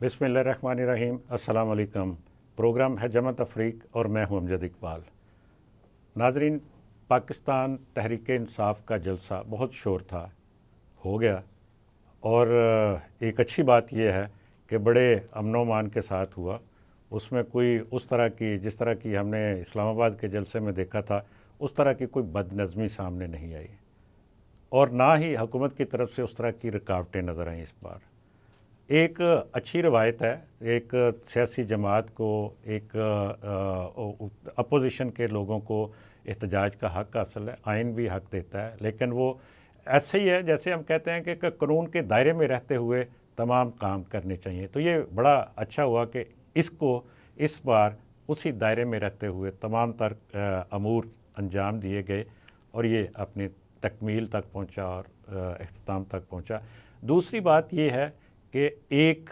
बिस्मिल्लाहिर्रहमानिर्रहीम। अस्सलाम वालेकुम। प्रोग्राम है जमा तफरीक और मैं हूं अमजद इकबाल। नाजरीन, पाकिस्तान तहरीक इंसाफ का जलसा बहुत शोर था, हो गया, और एक अच्छी बात यह है कि बड़े अमन-ओ-मान के साथ हुआ। उसमें कोई उस तरह की, जिस तरह की हमने इस्लामाबाद के जलसे में देखा था, उस तरह की कोई बदनज़मी सामने नहीं आई, और ना ही हुकूमत की तरफ से उस तरह की रुकावटें नज़र आईं। इस बार एक अच्छी रवायत है, एक सियासी जमात को, एक अपोजिशन के लोगों को एहतजाज का हक़ हासिल है, आइन भी हक़ देता है, लेकिन वो ऐसे ही है जैसे हम कहते हैं कि कानून के दायरे में रहते हुए तमाम काम करने चाहिए। तो ये बड़ा अच्छा हुआ कि इसको इस बार उसी दायरे में रहते हुए तमाम तर अमूर अंजाम दिए गए और ये अपनी तकमील तक पहुँचा और इख्तिताम तक पहुँचा। दूसरी बात ये है कि एक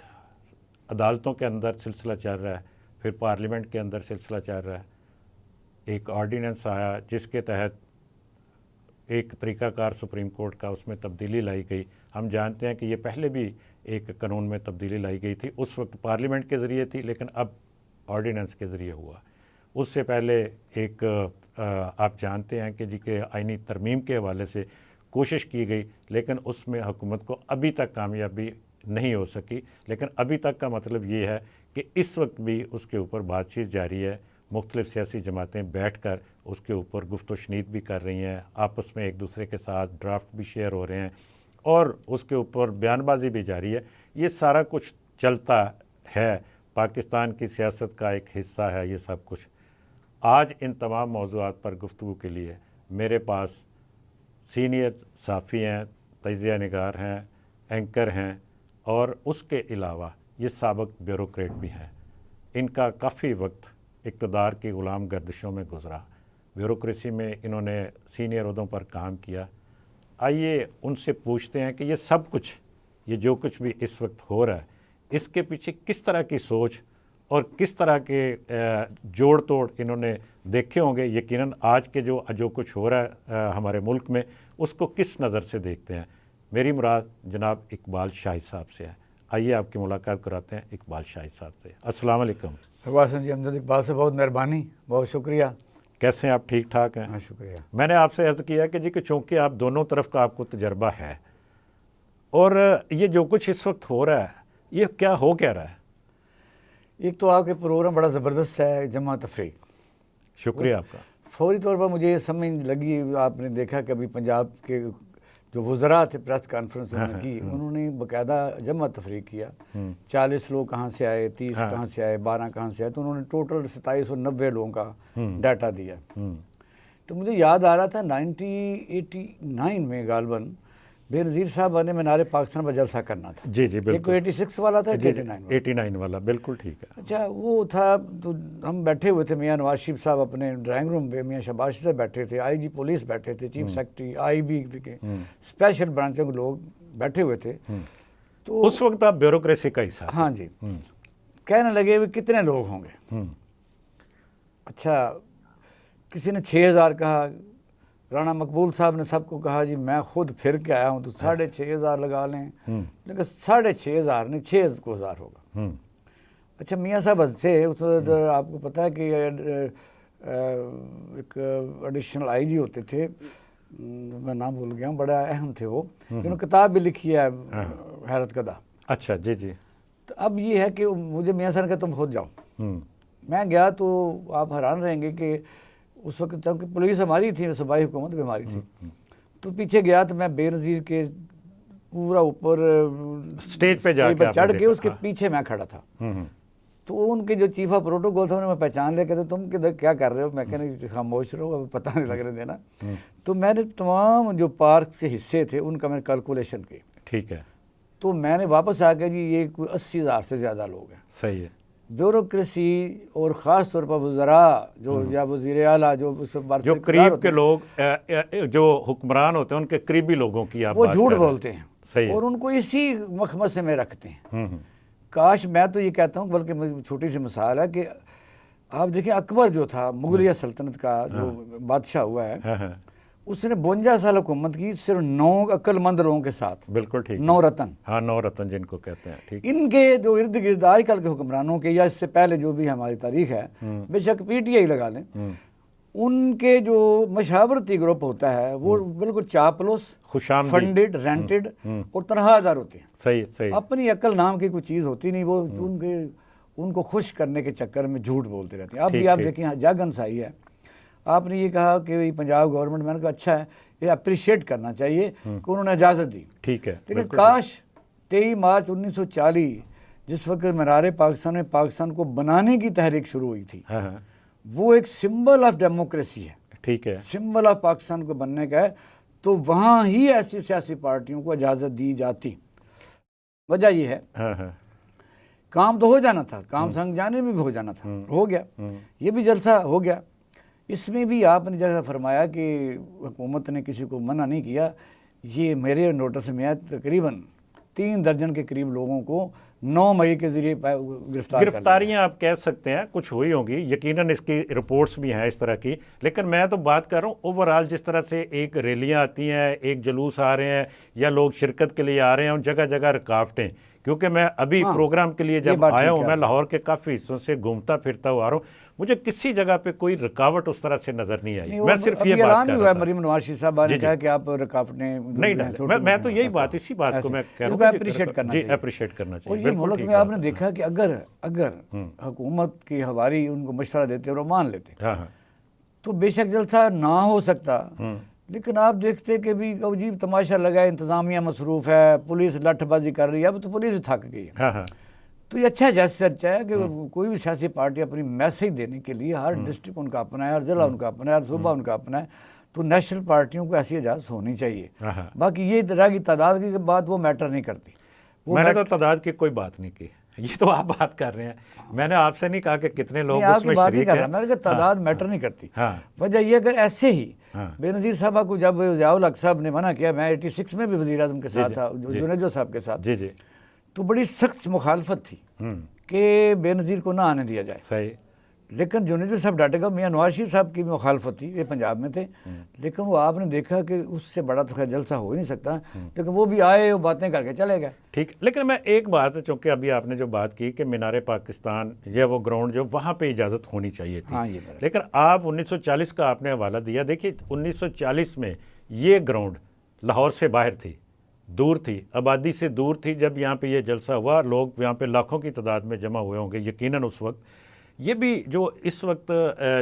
अदालतों के अंदर सिलसिला चल रहा है, फिर पार्लियामेंट के अंदर सिलसिला चल रहा है। एक ऑर्डिनेंस आया जिसके तहत एक तरीक़ाकार सुप्रीम कोर्ट का, उसमें तब्दीली लाई गई। हम जानते हैं कि ये पहले भी एक कानून में तब्दीली लाई गई थी, उस वक्त पार्लियामेंट के ज़रिए थी, लेकिन अब ऑर्डिनेंस के ज़रिए हुआ। उससे पहले एक आप जानते हैं कि जी के आइनी तरमीम के हवाले से कोशिश की गई, लेकिन उसमें हुकूमत को अभी तक कामयाबी नहीं हो सकी। लेकिन अभी तक का मतलब ये है कि इस वक्त भी उसके ऊपर बातचीत जारी है, मुख्तलिफ़ सियासी जमातें बैठ कर उसके ऊपर गुफ्त शनीद भी कर रही हैं, आपस में एक दूसरे के साथ ड्राफ्ट भी शेयर हो रहे हैं और उसके ऊपर बयानबाजी भी जारी है। ये सारा कुछ चलता है, पाकिस्तान की सियासत का एक हिस्सा है ये सब कुछ। आज इन तमाम मौज़ूआत पर गुफ्तगू के लिए मेरे पास सीनियर सहाफ़ी हैं, तजिया निगार हैं, एंकर हैं, और उसके अलावा ये साबिक़ ब्यूरोक्रेट भी हैं। इनका काफ़ी वक्त इक़्तिदार की ग़ुलाम गर्दिशों में गुज़रा, ब्यूरोक्रेसी में इन्होंने सीनियर ओहदों पर काम किया। आइए उनसे पूछते हैं कि ये सब कुछ, ये जो कुछ भी इस वक्त हो रहा है, इसके पीछे किस तरह की सोच और किस तरह के जोड़ तोड़ इन्होंने देखे होंगे। यकीनन आज के जो कुछ हो रहा है हमारे मुल्क में, उसको किस नज़र से देखते हैं। मेरी मुराद जनाब इकबाल शाहिद साहब से है। आइए आपकी मुलाकात कराते हैं इकबाल शाहिद साहब से। अस्सलाम वालेकुम। वासन जी, अमजद इकबाल से बहुत मेहरबानी, बहुत शुक्रिया। कैसे हैं आप? ठीक ठाक हैं? हाँ, शुक्रिया। मैंने आपसे अर्ज़ किया कि जी कि चूँकि आप दोनों तरफ का आपको तजर्बा है, और ये जो कुछ इस वक्त हो रहा है, ये क्या रहा है? एक तो आपके प्रोग्राम बड़ा ज़बरदस्त है, जमा तफरीक। शुक्रिया आपका। फौरी तौर पर मुझे ये समझ लगी, आपने देखा कि अभी पंजाब के जो वज़रा थे, प्रेस कॉन्फ्रेंस उन्होंने की, उन्होंने बाकायदा जमा तफरीक किया। 40 लोग कहाँ से आए, 30 कहाँ से आए, 12 कहाँ से आए, तो उन्होंने टोटल 2790 लोगों का डाटा दिया। तो मुझे याद आ रहा था 1989 में गालबन बेनज़ीर साहब ने मीनार पाकिस्तान पर जलसा करना था। जी जी बिल्कुल। 86 वाला था, 89 वाला, बिल्कुल ठीक है। अच्छा, वो था, तो हम बैठे हुए थे, मियाँ नवाज शरीफ साहब अपने ड्राइंग रूम पे, मियाँ शहबाज साहब बैठे थे, आईजी पुलिस बैठे थे, चीफ सेक्रेटरी, आईबी के स्पेशल ब्रांचों के लोग बैठे हुए थे। तो उस वक्त आप ब्यूरोक्रेसी का हिस्सा। हाँ जी। कहने लगे भी कितने लोग होंगे। अच्छा, किसी ने 6000 कहा, राना मकबूल साहब ने सबको कहा जी मैं खुद फिर के आया हूँ तो 6500 लगा लें, लेकिन 6500 नहीं, 6000 होगा। अच्छा, मियाँ साहब हंसे। उस आपको पता है कि एक एडिशनल आईजी होते थे, मैं नाम भूल गया हूँ, बड़ा अहम थे वो, जिन्होंने किताब भी लिखी है हैरत कदा। अच्छा जी जी। तो अब ये है कि मुझे मियाँ साहब ने कहा तुम खुद जाओ। मैं गया तो आप हैरान रहेंगे कि उस वक्त क्योंकि पुलिस हमारी थी, सूबाई हुकूमत भी हमारी थी, तो पीछे गया तो मैं बेनज़ीर के पूरा ऊपर स्टेज पे जाके चढ़ के उसके पीछे मैं खड़ा था। तो उनके जो चीफ ऑफ प्रोटोकॉल था, उन्हें मैं पहचान लिया, कहते तुम किधर क्या कर रहे हो? मैं कहने खामोश रहो, अब पता नहीं लगने देना। तो मैंने तमाम जो पार्क के हिस्से थे उनका मैंने कैलकुलेशन की। ठीक है। तो मैंने वापस आके जी ये कोई 80,000 से ज़्यादा लोग हैं। सही है। ब्यूरोक्रेसी और ख़ास तौर पर वज़रा जो या वज़ीर आला जो करीब के लोग, जो हुक्मरान होते हैं, उनके करीबी लोगों की आप वो झूठ बोलते हैं। सही है। और उनको इसी मखमसे में रखते हैं। काश, मैं तो ये कहता हूँ, बल्कि छोटी सी मिसाल है कि आप देखिए अकबर जो था, मुगलिया सल्तनत का जो बादशाह हुआ है, उसने 52 साल हुकूमत की सिर्फ 9 अक्लमंद लोगों के साथ, बिल्कुल ठीक, 9 रतन। हाँ 9 रतन जिनको कहते हैं, ठीक। इनके जो इर्द गिर्द आजकल के हुक्मरानों के या इससे पहले जो भी हमारी तारीख है, बेशक पीटीआई लगा लें, उनके जो मशावरती ग्रुप होता है वो बिल्कुल चापलूस, फंडेड, रेंटेड और तनख्वाहदार होते हैं। सही सही। अपनी अकल नाम की कोई चीज़ होती नहीं, वो उनको खुश करने के चक्कर में झूठ बोलते रहते हैं। अब भी आप देखें जगहंस आई है, आपने ये कहा कि पंजाब गवर्नमेंट, मैंने कहा अच्छा है, ये अप्रिशिएट करना चाहिए कि उन्होंने इजाज़त दी, ठीक है। लेकिन काश 23 मार्च 1940 जिस वक्त मीनार पाकिस्तान में पाकिस्तान को बनाने की तहरीक शुरू हुई थी, वो एक सिंबल ऑफ डेमोक्रेसी है, ठीक है, सिंबल ऑफ पाकिस्तान को बनने का है, तो वहाँ ही ऐसी सियासी पार्टियों को इजाज़त दी जाती। वजह ये है, काम तो हो जाना था, काम संग जाने में भी हो जाना था, हो गया, ये भी जलसा हो गया। इसमें भी आपने जैसा फरमाया कि हुकूमत ने किसी को मना नहीं किया, ये मेरे नोटिस में है तकरीबन 3 दर्जन के करीब लोगों को 9 मई के जरिए गिरफ्तारियां आप कह सकते हैं कुछ हुई होंगी, यकीनन इसकी रिपोर्ट्स भी हैं इस तरह की, लेकिन मैं तो बात कर रहा हूँ ओवरऑल जिस तरह से एक रैलियां आती हैं, एक जुलूस आ रहे हैं या लोग शिरकत के लिए आ रहे हैं, उन जगह जगह रुकावटें, क्योंकि मैं अभी प्रोग्राम के लिए जब आया हूँ, मैं लाहौर के काफ़ी हिस्सों से घूमता फिरता हुआ आ रहा हूँ, मुझे किसी जगह पे कोई रुकावट उस तरह से नज़र नहीं आई। मैं सिर्फ ये बात कर रहा था, मरीम नवाज साहब ने कहा कि आप रुकावटें नहीं डालें, मैं तो यही बात, इसी बात को मैं कह रहा हूँ, अप्रिशिएट करना चाहिए। और ये मुल्क में आपने देखा कि अगर हुकूमत की हवारी उनको मशवरा देते और मान लेते तो बेशक जलसा ना हो सकता, लेकिन आप देखते कि भी अजीब तमाशा लगा है, इंतजामिया मसरूफ़ है, पुलिस लठबाजी कर रही है, अब तो पुलिस थक गई है। तो ये अच्छा जैसे है कि कोई भी सियासी पार्टी अपनी मैसेज देने के लिए हर डिस्ट्रिक्ट उनका अपना है, हर जिला उनका अपना है, हर सूबा उनका अपना है, तो नेशनल पार्टियों को ऐसी इजाज़त होनी चाहिए। बाकी ये तरह की तादाद की बात वो मैटर नहीं करती। मैंने तो तादाद की कोई बात नहीं की, ये तो आप बात कर रहे हैं, मैंने आपसे नहीं कहा कि कितने लोग उसमें शरीक हैं। मैंने कहा तादाद मैटर नहीं करती। वजह ये अगर ऐसे ही बेनज़ीर साहबा को जब ज़ियाउल हक साहब ने मना किया, मैं 86 में भी वज़ीर आज़म के साथ था, जुनेजो साहब के साथ, जी जी, तो बड़ी सख्त मुखालफत थी कि बेनज़ीर को ना आने दिया जाए। सही, लेकिन जुनेजो साहब डांटेगा, मियाँ नवाज शरीफ साहब की मुखालफत थी, ये पंजाब में थे, लेकिन वो आपने देखा कि उससे बड़ा तो खैर जलसा हो ही नहीं सकता, लेकिन वो भी आए, वो बातें करके चले गए। ठीक, लेकिन मैं एक बात, चूँकि अभी आपने जो बात की कि मीनार पाकिस्तान या वो ग्राउंड जो वहाँ पे इजाज़त होनी चाहिए थी, हाँ, लेकिन आप 1940 का आपने हवाला दिया, देखिए 1940 में ये ग्राउंड लाहौर से बाहर थी, दूर थी, आबादी से दूर थी। जब यहाँ पे ये जलसा हुआ, लोग यहाँ पे लाखों की तादाद में जमा हुए होंगे यकीनन उस वक्त। ये भी जो इस वक्त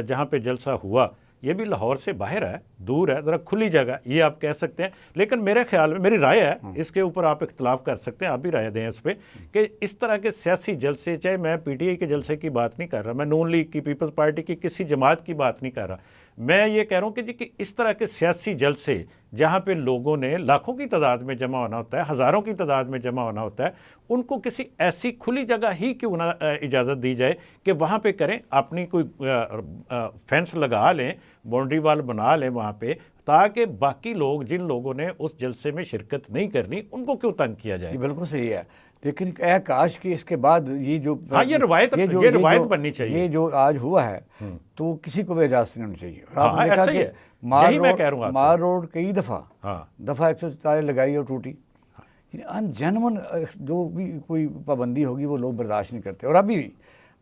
जहाँ पे जलसा हुआ, ये भी लाहौर से बाहर है, दूर है, ज़रा खुली जगह, ये आप कह सकते हैं। लेकिन मेरे ख्याल में, मेरी राय है, इसके ऊपर आप इख्तलाफ कर सकते हैं, आप भी राय दें उस पर, कि इस तरह के सियासी जलसे, चाहे मैं पीटीआई के जलसे की बात नहीं कर रहा, मैं नून लीग की, पीपल्स पार्टी की किसी जमात की बात नहीं कर रहा, मैं ये कह रहा हूँ कि जी कि इस तरह के सियासी जलसे जहाँ पे लोगों ने लाखों की तादाद में जमा होना होता है, हज़ारों की तादाद में जमा होना होता है, उनको किसी ऐसी खुली जगह ही क्यों ना इजाज़त दी जाए कि वहाँ पे करें, अपनी कोई फेंस लगा लें, बाउंड्री वाल बना लें वहाँ पे, ताकि बाकी लोग, जिन लोगों ने उस जलसे में शिरकत नहीं करनी, उनको क्यों तंग किया जाए। बिल्कुल सही है, लेकिन काश कि इसके बाद ये जो ये रवायत बननी चाहिए, ये जो आज हुआ है तो किसी को भी इजाज़त नहीं होनी चाहिए। आपने देखा कि मार रोड कई दफ़ा 144 लगाई और टूटी, अनजेन्युइन जो भी कोई पाबंदी होगी वो लोग बर्दाश्त नहीं करते। और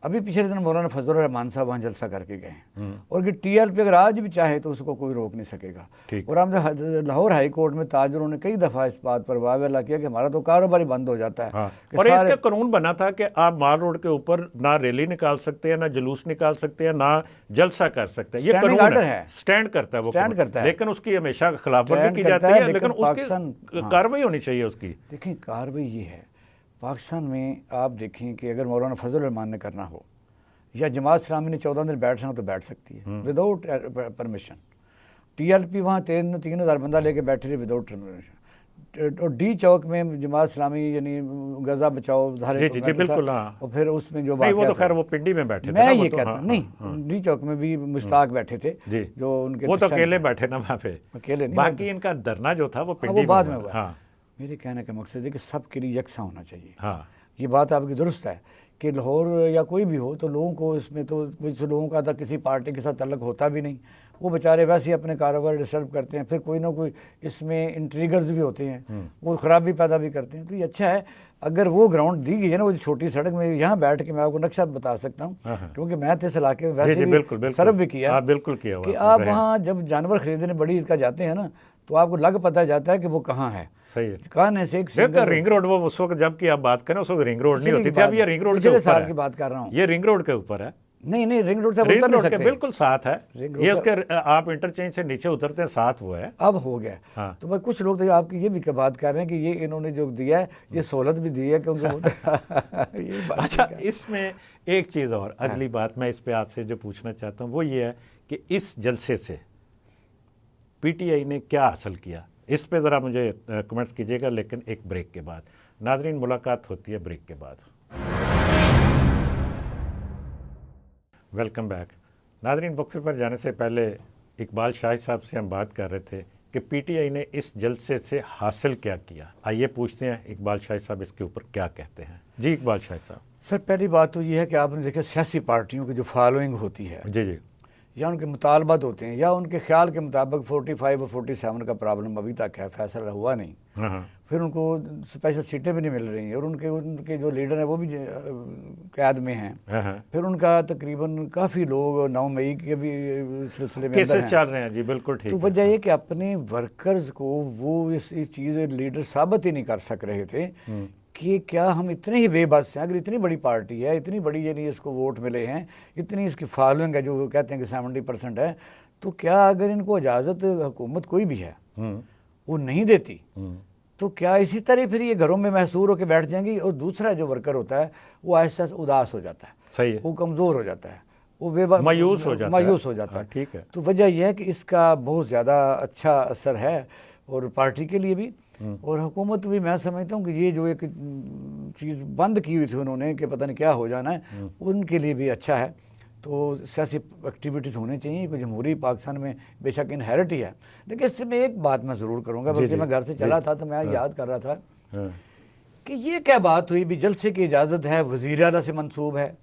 अभी पिछले दिन मौलाना फजल रहमान साहब वहाँ जलसा करके गए हैं, और कि टीएलपी अगर आज भी चाहे तो उसको कोई रोक नहीं सकेगा। और हम लाहौर हाई कोर्ट में ताजरों ने कई दफ़ा इस बात पर वावेला किया कि हमारा तो कारोबार ही बंद हो जाता है। और इसका कानून बना था कि आप माल रोड के ऊपर ना रैली निकाल सकते हैं, ना जुलूस निकाल सकते हैं, ना जलसा कर सकते हैं, ये कानून है, स्टैंड करता है, वो स्टैंड करता है, लेकिन उसकी हमेशा खिलाफवर्जी की जाती है, लेकिन उसकी कार्रवाई होनी चाहिए उसकी। देखिए कार्रवाई ये है, पाकिस्तान में आप देखें कि अगर मौलाना फजल रहमान ने करना हो या जमात इस्लामी ने 14 दिन बैठना हो तो बैठ सकती है विदाउट परमिशन। टीएलपी वहाँ 3,000 बंदा लेके बैठे रहे विदाउट परमिशन। और डी चौक में जमात इस्लामी यानी गजा बचाओ बिल्कुल, और फिर उसमें जो वो तो खैर वो पिंडी में बैठे थे, मैं ये कहता नहीं, डी चौक में भी मुश्ताक बैठे थे, जो उनके वो तो अकेले बैठे ना वहाँ पे, अकेले नहीं, बाकी इनका धरना जो था वो पिंडी बाद में हुआ। मेरे कहने का मकसद है कि सबके लिए यकसा होना चाहिए। ये बात आपकी दुरुस्त है कि लाहौर या कोई भी हो तो लोगों को इसमें तो कुछ लोगों का था किसी पार्टी के साथ तल्लक होता भी नहीं, वो बेचारे वैसे ही अपने कारोबार डिस्टर्ब करते हैं, फिर कोई ना कोई इसमें इंट्रीगर्स भी होते हैं, वो खराबी पैदा भी करते हैं। तो ये अच्छा है अगर वो ग्राउंड दी गई है ना, वो छोटी सड़क में, यहाँ बैठ के मैं आपको नक्शा बता सकता हूँ, क्योंकि मैं तो इस इलाके में वैसे भी सर्व भी किया, बिल्कुल किया कि आप वहाँ जब जानवर खरीदने बड़ी ईदगाह जाते हैं ना, तो आपको लग पता जाता है कि वो कहाँ है। सही है। कान से एक रिंग रोड, वो उस वक्त जब की आप बात करें उस वक्त रिंग रोड नहीं होती थी, अब ये रिंग रोड के पिछले ऊपर साल है। की बात कर रहा हूँ, ये रिंग रोड के ऊपर है। नहीं रिंग रोड से रिंग उतर नहीं रोड के सकते, बिल्कुल साथ है ये, उसके आप इंटरचेंज से नीचे उतरते हैं, साथ वो है। अब हो गया। हाँ। तो भाई कुछ लोग तो आपकी ये भी बात कर रहे हैं कि ये इन्होंने जो दिया है ये सहूलत भी दी है, क्योंकि ये बात अच्छा, इसमें एक चीज़ और अगली बात मैं इस पे आपसे जो पूछना चाहता हूँ वो ये है कि इस जलसे से पीटीआई ने क्या हासिल किया, इस पे ज़रा मुझे कमेंट्स कीजिएगा, लेकिन एक ब्रेक के बाद। नाज़रीन, मुलाकात होती है ब्रेक के बाद। Welcome back. नाज़रीन, वक्फे पर जाने से पहले इकबाल शाहिद साहब से हम बात कर रहे थे कि पीटीआई ने इस जलसे से हासिल क्या किया। आइए पूछते हैं इकबाल शाहिद साहब इसके ऊपर क्या कहते हैं। जी इकबाल शाहिद साहब। सर, पहली बात तो ये है कि आपने देखा सियासी पार्टियों की जो फॉलोइंग होती है, जी, या उनके मुतालबात होते हैं, या उनके ख्याल के मुताबिक 45 और 47 का प्रॉब्लम अभी तक है, फैसला हुआ नहीं। फिर उनको स्पेशल सीटें भी नहीं मिल रही हैं, और उनके जो लीडर हैं वो भी कैद में हैं। फिर उनका तकरीबन काफ़ी लोग 9 मई के भी सिलसिले में केसेस चल रहे हैं। जी बिल्कुल ठीक। तो वजह ये कि अपने वर्कर्स को वो इस चीज़ लीडर साबित ही नहीं कर सक रहे थे कि क्या हम इतने ही बेबस हैं। अगर इतनी बड़ी पार्टी है, इतनी बड़ी यानी इसको वोट मिले हैं, इतनी इसकी फॉलोइंग है जो कहते हैं कि 70% है, तो क्या अगर इनको इजाज़त हुकूमत कोई भी है वो नहीं देती, तो क्या इसी तरह फिर ये घरों में महसूर होकर बैठ जाएंगी। और दूसरा जो वर्कर होता है वो ऐसा उदास हो जाता है, सही है, वो कमज़ोर हो जाता है, वो मायूस हो जाता है। ठीक है। तो वजह यह है कि इसका बहुत ज़्यादा अच्छा असर है, और पार्टी के लिए भी और हुकूमत भी। मैं समझता हूँ कि ये जो एक चीज़ बंद की हुई थी उन्होंने कि पता नहीं क्या हो जाना है, उनके लिए भी अच्छा है। तो सियासी एक्टिविटीज़ होनी चाहिए। कोई जमहूरी पाकिस्तान में बेशक इनहेरिट ही है, लेकिन इसमें एक बात मैं ज़रूर करूँगा, बल्कि मैं घर से चला था तो मैं याद कर रहा था कि ये क्या बात हुई भी, जलसे की इजाज़त है, वज़ीर आला से मंसूब है।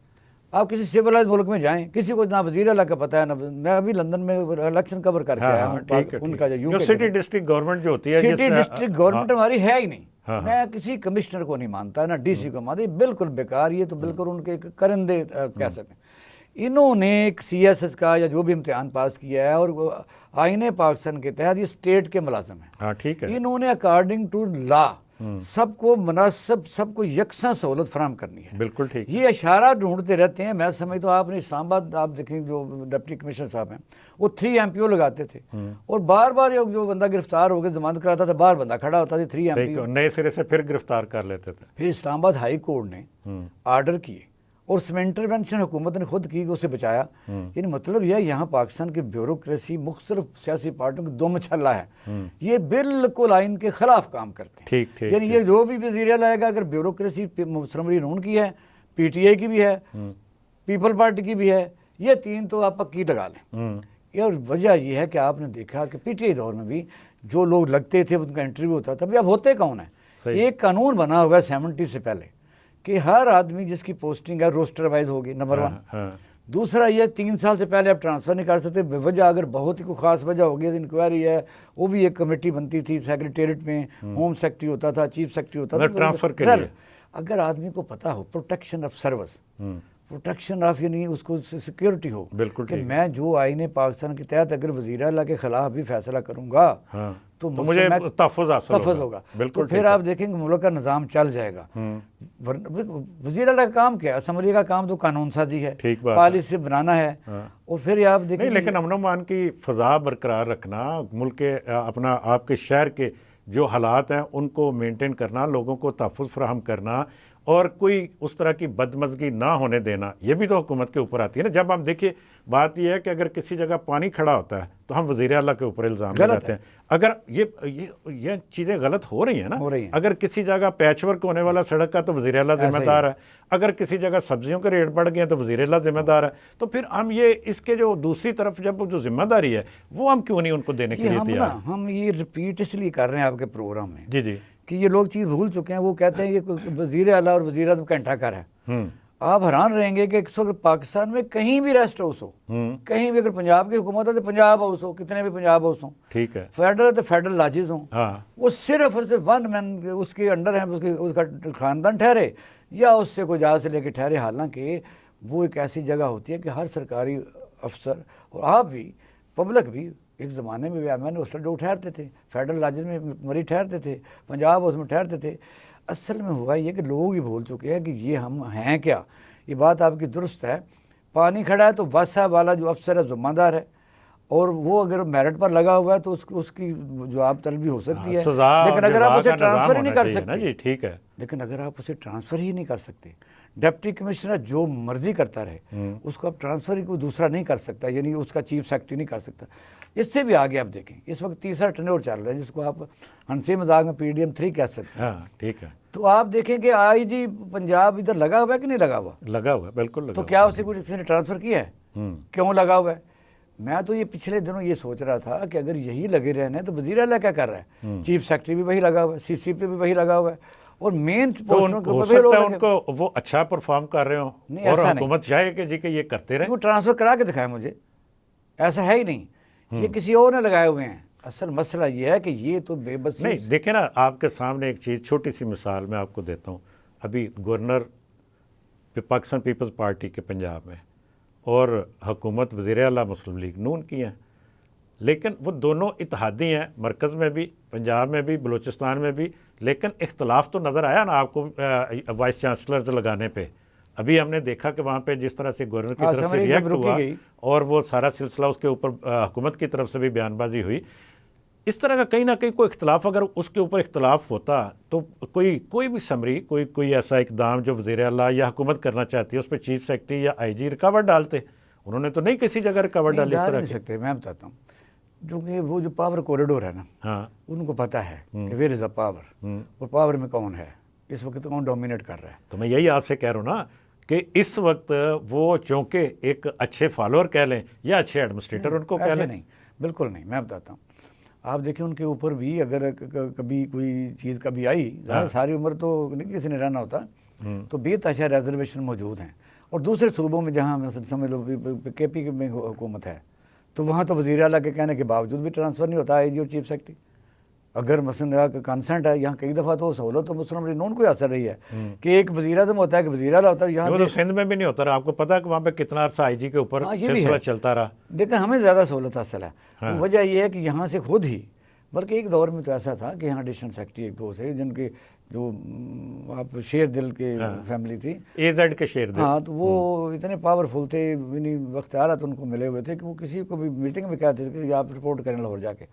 आप किसी सिविलाइज मुल्क में जाएं, किसी को ना वज़ीर आला का पता है ना। मैं अभी लंदन में इलेक्शन कवर करके आया हूँ, उनका जो सिटी डिस्ट्रिक्ट गवर्नमेंट जो होती है, सिटी डिस्ट्रिक्ट गवर्नमेंट हमारी है ही नहीं। मैं किसी कमिश्नर को नहीं मानता, ना डीसी को मानता, बिल्कुल बेकार। ये तो बिल्कुल उनके करंदे कह सकते हैं। इन्होंने एक CSS का या जो भी इम्तिहान पास किया है, और आईने पाकिस्तान के तहत ये स्टेट के मुलाजिम हैं। ठीक है। इन्होंने अकॉर्डिंग टू लॉ सबको मुनासिब, सबको यकसा सहूलत फराहम करनी है। बिल्कुल ठीक। ये इशारा ढूंढते रहते हैं। मैं समझता हूँ आपने इस्लामाबाद आप देखें, जो डिप्टी कमिश्नर साहब हैं वो 3 MPO लगाते थे, और बार बार जो बंदा गिरफ्तार हो गया जमानत कराता था, बाहर बंदा खड़ा होता था, 3 MPO नए सिरे से फिर गिरफ्तार कर लेते थे। फिर इस्लामाबाद हाई कोर्ट ने ऑर्डर किए, और उसमें इंटरवेंशन हुकूमत ने खुद की, उसे बचाया। यानी मतलब यह यहाँ पाकिस्तान की ब्यूरोक्रेसी मुख्तलिफ सियासी पार्टियों की दो मछल्ला है, ये बिल्कुल आइन के खिलाफ काम करते हैं। ठीक। यानी ये जो भी वज़ीर लाएगा, अगर ब्यूरोक्रेसी मुस्लिम नून की है, PTI की भी है, पीपल पार्टी की भी है, ये 3 तो आप पक्की लगा लें। और वजह यह है कि आपने देखा कि PTI दौर में भी जो लोग लगते थे उनका इंटरव्यू होता था। अब होते कौन है? एक कानून बना हुआ है 70 से पहले कि हर आदमी जिसकी पोस्टिंग है रोस्टर वाइज होगी, नंबर 1। दूसरा ये 3 साल से पहले आप ट्रांसफ़र नहीं कर सकते। वजह अगर बहुत ही कोई ख़ास वजह होगी, इंक्वायरी है, वो भी एक कमेटी बनती थी सेक्रेटेरिएट में, होम सेक्रेटरी होता था, चीफ सेक्रेटरी होता था, ट्रांसफ़र के लिए। अगर आदमी को पता हो protection of service, protection of यानी उसको सिक्योरिटी हो, बिल्कुल कि मैं जो आईने पाकिस्तान के तहत अगर वज़ीर आला के खिलाफ भी फैसला करूँगा तो मुझे तहफ़्फ़ुज़ होगा। तो फिर आप देखेंगे मुल्क का निज़ाम चल जाएगा। वज़ीर आला का काम क्या है? असम्बली का काम तो कानून साजी है, पॉलिसी बनाना है। और फिर आप देखेंगे, लेकिन अमन अमान की फ़ज़ा बरकरार रखना, मुल्क के अपना आपके शहर के जो हालात हैं उनको मेंटेन करना, लोगों को तहफ़्फ़ुज़ फराहम करना, और कोई उस तरह की बदमज़गी ना होने देना, ये भी तो हुकूमत के ऊपर आती है ना। जब हम देखिए, बात यह है कि अगर किसी जगह पानी खड़ा होता है तो हम वज़ीर आला के ऊपर इल्ज़ाम लगाते हैं। अगर ये चीज़ें गलत हो रही हैं ना, अगर किसी जगह पैचवर्क होने वाला सड़क का तो वज़ीर आला जिम्मेदार है, अगर किसी जगह सब्जियों के रेट बढ़ गए हैं तो वज़ीर आला जिम्मेदार है। तो फिर हम ये इसके जो दूसरी तरफ जब जो जिम्मेदारी है वो हम क्यों नहीं उनको देने के लिए तैयार? हम ये रिपीट इसलिए कर रहे हैं आपके प्रोग्राम में जी कि ये लोग चीज़ भूल चुके हैं। वो कहते हैं ये वज़ीर आला और वज़ीर आज़म का घंटा घर है, आप हैरान रहेंगे कि इस वक्त पाकिस्तान में कहीं भी रेस्ट हाउस हो, कहीं भी, अगर पंजाब की हुकूमत है तो पंजाब हाउस हो, कितने भी पंजाब हाउस हो, ठीक है, फेडरल है तो फेडरल लॉजेस हों, हाँ, वो सिर्फ और सिर्फ वन मैन उसके अंडर है, उसका खानदान ठहरे या उससे कोई जहाज से लेके ठहरे। हालांकि वो एक ऐसी जगह होती है कि हर सरकारी अफसर और आप भी, पब्लिक भी, एक ज़माने में मैंने उस जो ठहरते थे, फेडरल लॉजेस में मरीज ठहरते थे, पंजाब हाउस में ठहरते थे। असल में हुआ ये कि लोग ही भूल चुके हैं कि ये हम हैं क्या। ये बात आपकी दुरुस्त है, पानी खड़ा है तो वासा वाला जो अफसर है ज़िम्मेदार है, और वो अगर मेरिट पर लगा हुआ है तो उसकी जवाब तलबी हो सकती है, लेकिन अगर आप उसे ट्रांसफ़र ही नहीं कर सकते जी, ठीक है, लेकिन अगर आप उसे ट्रांसफ़र ही नहीं कर सकते, डिप्टी कमिश्नर जो मर्जी करता रहे, उसको आप ट्रांसफ़र ही कोई दूसरा नहीं कर सकता, यानी उसका चीफ सेक्रेटरी नहीं कर सकता। इससे भी आगे आप देखें, इस वक्त तीसरा टेन्योर चल रहा है जिसको आप हंसी मजाक में PDM 3 कह सकते हैं। हाँ, ठीक है, तो आप देखें कि IG पंजाब इधर लगा हुआ है कि नहीं लगा हुआ? लगा हुआ है, बिल्कुल लगा तो हुआ क्या उसे किसी ने ट्रांसफ़र किया है? क्यों लगा हुआ है? मैं तो ये पिछले दिनों ये सोच रहा था कि अगर यही लगे रहने तो वज़ीर आला क्या कर रहा है? चीफ सेक्रेटरी भी वही लगा हुआ है, CCP भी वही लगा हुआ है, और मेन पोस्टों के ऊपर भी लोग उनको वो अच्छा परफॉर्म कर रहे हो और हुकूमत चाहे कि जी के ये करते रहे। वो ट्रांसफ़र करा के दिखाए मुझे, ऐसा है ही नहीं, ये किसी और ने लगाए हुए हैं। असल मसला ये है कि ये तो बेबस नहीं, देखे ना, आपके सामने एक चीज़, छोटी सी मिसाल मैं आपको देता हूँ। अभी गवर्नर पाकिस्तान पीपल्स पार्टी के पंजाब में और हुकूमत वज़ीर आला मुस्लिम लीग नून की हैं, लेकिन वो दोनों इत्तेहादी हैं, मरकज़ में भी, पंजाब में भी, बलूचिस्तान में भी, लेकिन इख्तलाफ तो नज़र आया ना आपको वाइस चांसलर्स लगाने पे। अभी हमने देखा कि वहाँ पे जिस तरह से गवर्नर की तरफ से रिएक्ट हुआ और वो सारा सिलसिला उसके ऊपर हुकूमत की तरफ से भी बयानबाजी हुई। इस तरह का कहीं ना कहीं कोई इख्तलाफ, अगर उसके ऊपर इख्तलाफ होता तो कोई भी समरी, कोई ऐसा इकदाम जो वज़ीर आला या हुकूमत करना चाहती है उस पर चीफ सेक्रेटरी या IG रुकावट डालते। उन्होंने तो नहीं किसी जगह रुकावट डाली। डाल नहीं सकते, मैं बताता हूँ, क्योंकि वो जो पावर कॉरिडोर है ना, हाँ, उनको पता है कि वेयर इज़ अ पावर, और पावर में कौन है इस वक्त, कौन डोमिनेट कर रहा है। तो मैं यही आपसे कह रहा हूँ ना कि इस वक्त वो चूँकि एक अच्छे फॉलोअर कह लें या अच्छे एडमिनिस्ट्रेटर उनको कह लें, नहीं, बिल्कुल नहीं। मैं बताता हूँ, आप देखें उनके ऊपर भी अगर कभी कोई चीज़ कभी आई, सारी उम्र तो नहीं किसी ने रहना होता, तो बेतहाशा रिजर्वेशन मौजूद हैं। और दूसरे सूबों में जहाँ समझ लो KP में हुकूमत है, तो वहाँ तो वज़ीर आला के कहने के बावजूद भी ट्रांसफ़र नहीं होता IG और चीफ सेक्रेटरी। अगर मसलन कंसेंट है, यहाँ कई दफ़ा तो सहूलत तो मुस्लिम लीग नून को असर रही है कि एक वज़ीर आज़म होता है कि वज़ीर आला होता है। यहाँ तो सिंध में भी नहीं होता रहा, आपको पता है कि वहाँ पे कितना अर्सा IG के ऊपर सिलसिला चलता रहा। लेकिन हमें ज़्यादा सहूलत हासिल है। वजह यह है कि यहाँ से खुद ही, बल्कि एक दौर में तो ऐसा था कि यहाँ एडिशनल सेक्रेटरी एक दो थे जिनके जो आप शेर दिल के फैमिली थी, AZ के शेर दिल, हाँ, तो वो इतने पावरफुल थे, यानी वक्त आ रहा तो उनको मिले हुए थे कि वो किसी को भी मीटिंग में कहते थे कि आप रिपोर्ट करें लाहौर जाके।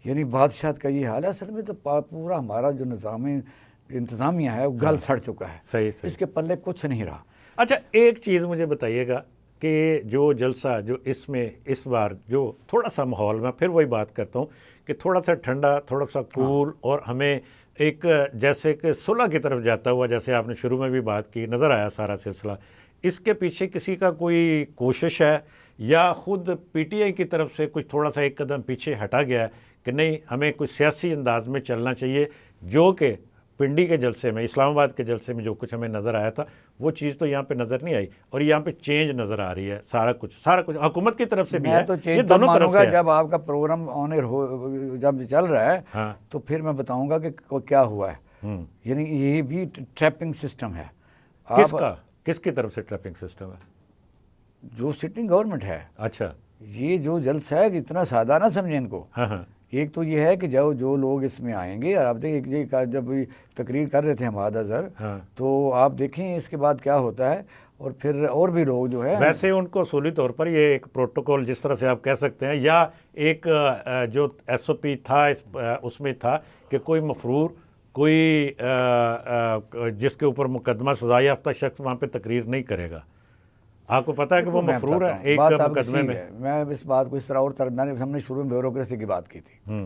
यानी बादशाह का ये हाल है। असल में तो पूरा हमारा जो निज़ाम इंतज़ामिया है वो गल सड़ चुका है, सही। इसके पल्ले कुछ नहीं रहा। अच्छा, एक चीज़ मुझे बताइएगा कि जो जलसा जो इसमें इस बार जो थोड़ा सा माहौल में फिर वही बात करता हूँ कि थोड़ा सा ठंडा, थोड़ा सा कूल, और हमें एक जैसे कि सुलह की तरफ जाता हुआ, जैसे आपने शुरू में भी बात की, नज़र आया सारा सिलसिला। इसके पीछे किसी का कोई कोशिश है या ख़ुद PTI की तरफ से कुछ थोड़ा सा एक कदम पीछे हटा गया है कि नहीं, हमें कुछ सियासी अंदाज में चलना चाहिए, जो कि पिंडी के जलसे में, इस्लामाबाद के जलसे में जो कुछ हमें नज़र आया था वो चीज़ तो यहाँ पे नज़र नहीं आई, और यहाँ पे चेंज नज़र आ रही है। सारा कुछ हुकूमत की तरफ से भी है, तो ये दोनों तरफ से। जब आपका प्रोग्राम ऑन एयर हो, जब चल रहा है, हाँ, तो फिर मैं बताऊंगा कि क्या हुआ है। यानी ये भी ट्रैपिंग सिस्टम है। किसकी तरफ से ट्रैपिंग सिस्टम है? जो सिटिंग गवर्नमेंट है। अच्छा, ये जो जलसा है इतना सादा ना समझे इनको। हाँ, एक तो ये है कि जो लोग इसमें आएंगे, और आप देखिए जब तकरीर कर रहे थे हमाद अजहर, तो आप देखें इसके बाद क्या होता है, और फिर और भी लोग जो है, वैसे उनको असूली तौर पर ये एक प्रोटोकॉल जिस तरह से आप कह सकते हैं, या एक जो SOP था उसमें था कि कोई मफरूर, कोई जिसके ऊपर मुकदमा सजा याफ्ता शख्स वहाँ पे तकरीर नहीं करेगा। आपको पता है कि वो मफरूर है एक मुकदमे में। मैं इस बात को इस तरह और हमने शुरू में ब्यूरोक्रेसी की बात की थी।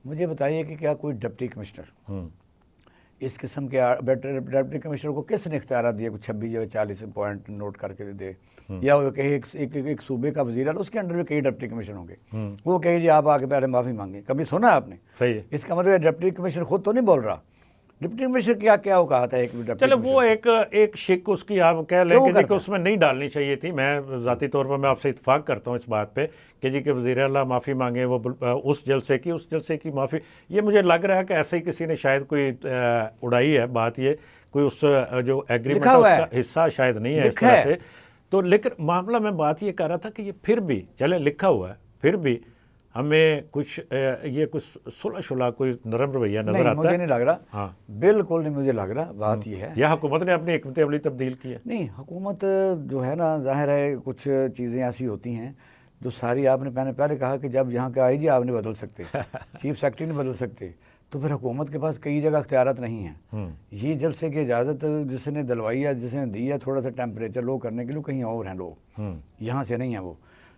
मुझे बताइए कि क्या कोई डिप्टी कमिश्नर इस किस्म के डिप्टी कमिश्नर को किसने इख्तियार दिया कुछ 26 या 40 पॉइंट नोट करके दे, या वो कहे एक सूबे का वजीर है, उसके अंडर में कई डिप्टी कमिश्नर होंगे, वो कहे जी आप आके पहले माफ़ी मांगे, कभी सुना आपने? सही है। इसका मतलब डिप्टी कमिश्नर खुद तो नहीं बोल रहा, डिप्टी कमिश्नर क्या क्या वो कहा था एक डिप्टी चलो कमिश्नर? वो एक शिक उसकी आप कह लें क्यों कि जी कि करता है? उसमें नहीं डालनी चाहिए थी। मैं ज़ाती तौर पर मैं आपसे इत्तेफाक करता हूँ इस बात पे कि जी कि वज़ीर आला माफ़ी मांगे, वो उस जलसे की माफ़ी, ये मुझे लग रहा है कि ऐसे ही किसी ने शायद कोई उड़ाई है बात, ये कोई उस जो एग्रीमेंट लिखा है हुआ उसका है, हिस्सा शायद नहीं है इस लिखा तरह है। से। तो लेकिन मामला मैं बात ये कर रहा था कि ये फिर भी चले लिखा हुआ है, फिर भी हमें कुछ ये कुछ सुलह शुलह कोई नरम रवैया नज़र नहीं, आता मुझे है। नहीं लग रहा, हाँ, बिल्कुल नहीं मुझे लग रहा। बात ये है, या हुकूमत ने अपनी हिकमत अमली तब्दील की है। नहीं हुकूमत जो है ना, जाहिर है कुछ चीज़ें ऐसी होती हैं जो सारी, आपने मैंने पहले कहा कि जब यहाँ के आईजी आप नहीं बदल सकते, चीफ सेक्रेटरी नहीं बदल सकते, तो फिर हुकूमत के पास कई जगह अख्तियारत नहीं हैं। ये जलसे की इजाज़त जिसने दिलवाई है, जिसने दी है थोड़ा सा टेम्परेचर लो करने के लिए, कहीं और हैं लोग, यहाँ से नहीं है वो।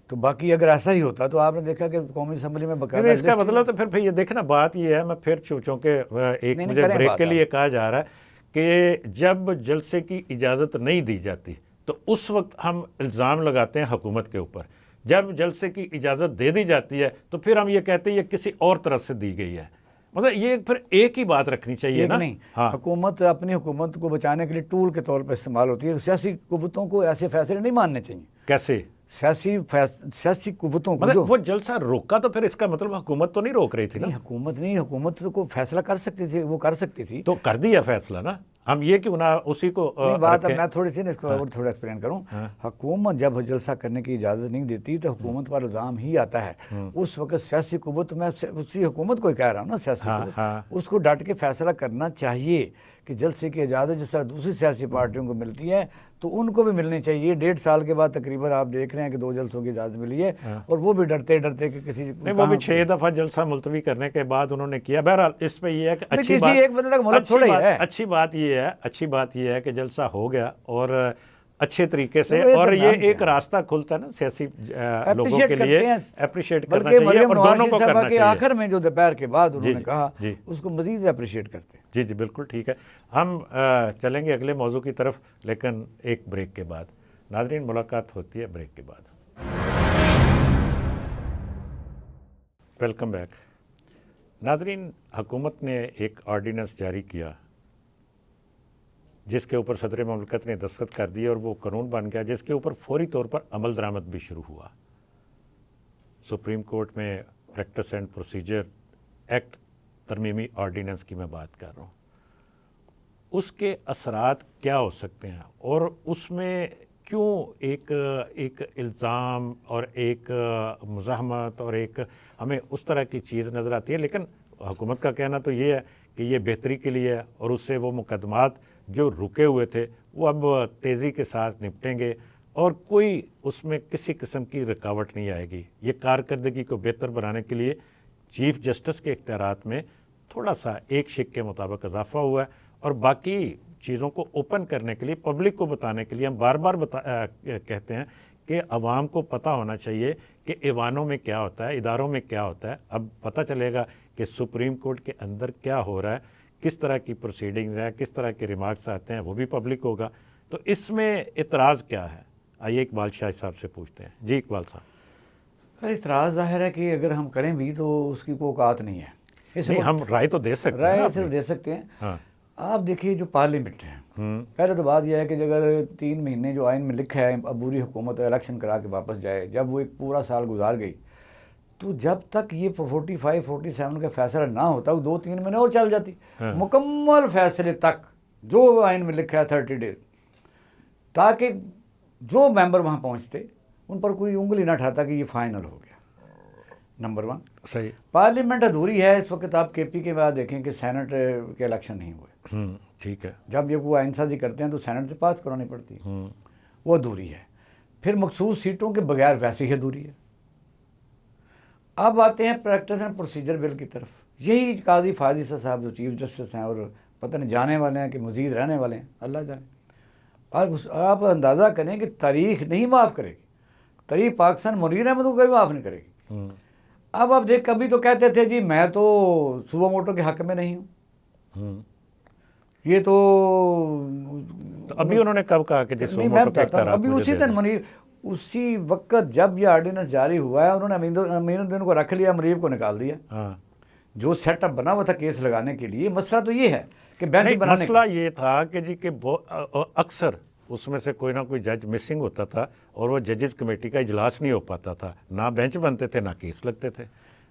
तो बाकी अगर ऐसा ही होता तो आपने देखा कि कौमी असम्बली में नहीं, बकायदा इसका लिस्ट, मतलब तो फिर ये देखना बात ये है, मैं फिर चूंकि एक नहीं मुझे करें ब्रेक बात के आप। लिए कहा जा रहा है कि जब जलसे की इजाज़त नहीं दी जाती तो उस वक्त हम इल्ज़ाम लगाते हैं हुकूमत के ऊपर, जब जलसे की इजाज़त दे दी जाती है तो फिर हम ये कहते हैं ये किसी और तरफ से दी गई है। मतलब ये फिर एक ही बात रखनी चाहिए एक ना। नहीं, हाँ, हुकूमत अपनी हुकूमत को बचाने के लिए टूल के तौर पर इस्तेमाल होती है। सियासी कुव्वतों को ऐसे फैसले नहीं मानने चाहिए। कैसे? सियासी कुव्वतों को मतलब जो, वो जलसा रोका तो फिर इसका मतलब हुकूमत तो नहीं रोक रही थी ना। नहीं हुकूमत नहीं, हुकूमत तो को फैसला कर सकती थी, वो कर सकती थी। तो कर दिया फैसला ना, हम ये क्यों ना उसी को नहीं बात, अब रखें। मैं थोड़ी सी इसको और थोड़ा एक्सप्लेन करूं। हुकूमत जब जलसा करने की इजाज़त नहीं देती तो हुकूमत पर इल्ज़ाम ही आता है। उस वक्त सियासी कुव्वत, मैं उसी हुकूमत को ही कह रहा हूँ ना, सियासी कुव्वत, उसको डट के फैसला करना चाहिए कि जलसे की इजाज़त जिस तरह दूसरी सियासी पार्टियों को मिलती है तो उनको भी मिलनी चाहिए। 1.5 साल के बाद तकरीबन आप देख रहे हैं कि 2 जलसों की इजाज़त मिली है, और वो भी डरते डरते कि किसी नहीं, वो भी 6 दफ़ा जलसा मुलतवी करने के बाद उन्होंने किया। बहरहाल इस पे ये है कि अच्छी किसी बात, एक बंदे तक मुल्क थोड़ा ही है। अच्छी बात ये है कि जलसा हो गया और अच्छे तरीके से, चलो, और तो ये नाम एक क्या है? रास्ता खुलता है ना सियासी लोगों Appreciate के लिए, करते हैं। अप्रिशिएट करना बल्कि चाहिए मरियम और नवाज दोनों को साहबा करना के चाहिए। आखिर में जो दोपहर के बाद उन्होंने जी, कहा, जी। उसको मजीद अप्रिशिएट करते हैं। जी जी, बिल्कुल ठीक है। हम चलेंगे अगले मौजू की तरफ, लेकिन एक ब्रेक के बाद। नाज़रीन, मुलाकात होती है ब्रेक के बाद। Welcome back. नाज़रीन, हुकूमत ने एक ऑर्डीनेंस जारी किया जिसके ऊपर सदर ममलकत ने दस्तखत कर दिए और वो कानून बन गया, जिसके ऊपर फौरी तौर पर अमल दरामद भी शुरू हुआ। सुप्रीम कोर्ट में प्रैक्टिस एंड प्रोसीजर एक्ट तरमीमी ऑर्डीनेंस की मैं बात कर रहा हूँ। उसके असरात क्या हो सकते हैं और उसमें क्यों एक इल्ज़ाम और एक मुज़ाहमत और एक हमें उस तरह की चीज़ नज़र आती है। लेकिन हुकूमत का कहना तो ये है कि ये बेहतरी के लिए है और उससे वो मुकदमात जो रुके हुए थे वो अब तेज़ी के साथ निपटेंगे और कोई उसमें किसी किस्म की रुकावट नहीं आएगी। ये कारकर्दगी को बेहतर बनाने के लिए चीफ जस्टिस के इख्तियारात में थोड़ा सा एक शिक के मुताबिक इजाफा हुआ है और बाकी चीज़ों को ओपन करने के लिए, पब्लिक को बताने के लिए हम बार बार कहते हैं कि अवाम को पता होना चाहिए कि ईवानों में क्या होता है, इदारों में क्या होता है। अब पता चलेगा कि सुप्रीम कोर्ट के अंदर क्या हो रहा है, किस तरह की प्रोसीडिंग्स हैं, किस तरह के रिमार्क्स आते हैं, वो भी पब्लिक होगा। तो इसमें इतराज़ क्या है, आइए इकबाल शाह साहब से पूछते हैं। जी इकबाल साहब। अरे इतराज़ ज़ाहिर है कि अगर हम करें भी तो उसकी कोई औकात नहीं है। नहीं, हम राय तो दे सकते हैं, राय सिर्फ दे सकते हैं। हाँ। आप देखिए जो पार्लियामेंट है, पहले तो बात यह है कि अगर 3 महीने जो आइन में लिखा है अबूरी हुकूमत इलेक्शन करा के वापस जाए, जब वो एक पूरा साल गुजार गई तो जब तक ये 45-47 का फैसला ना होता वो 2-3 महीने और चल जाती। मुकम्मल फैसले तक जो आइन में लिखा है 30 डेज, ताकि जो मेंबर वहाँ पहुँचते उन पर कोई उंगली ना उठाता कि ये फाइनल हो गया। नंबर 1 सही। पार्लियामेंट अधूरी है इस वक्त। आप केपी के बाद देखें कि सेनेट के इलेक्शन नहीं हुए। ठीक है। जब ये वो आइनसाजी करते हैं तो सेनेट से पास करानी पड़ती है, वो अधूरी है। फिर मखसूस सीटों के बगैर वैसे ही अधूरी है। अब आते हैं प्रैक्टिस एंड प्रोसीजर बिल की तरफ। यही काजी फाजी साहब जो चीफ जस्टिस हैं और पता नहीं जाने वाले हैं कि मजीद रहने वाले हैं, अल्लाह जाने। अब आप अंदाज़ा करें कि तारीख नहीं माफ़ करेगी, तारीख पाकिस्तान मुनीर अहमद को कभी माफ़ नहीं करेगी। अब आप देख, कभी तो कहते थे जी मैं तो सुबह मोटो के हक में नहीं हूँ, ये तो अभी उन्होंने कब कहा कि नहीं, मैं बताता हूँ। अभी उसी दिन मुनीर, उसी वक्त जब ये ऑर्डिनेंस जारी हुआ है उन्होंने अमीनुद्दीन को रख लिया, मुनीब को निकाल दिया। जो सेटअप बना हुआ था केस लगाने के लिए, मसला तो ये है कि बेंच नहीं, बनाने मसला ये था कि जी कि अक्सर उसमें से कोई ना कोई जज मिसिंग होता था और वो जजेस कमेटी का इजलास नहीं हो पाता था, ना बेंच बनते थे ना केस लगते थे।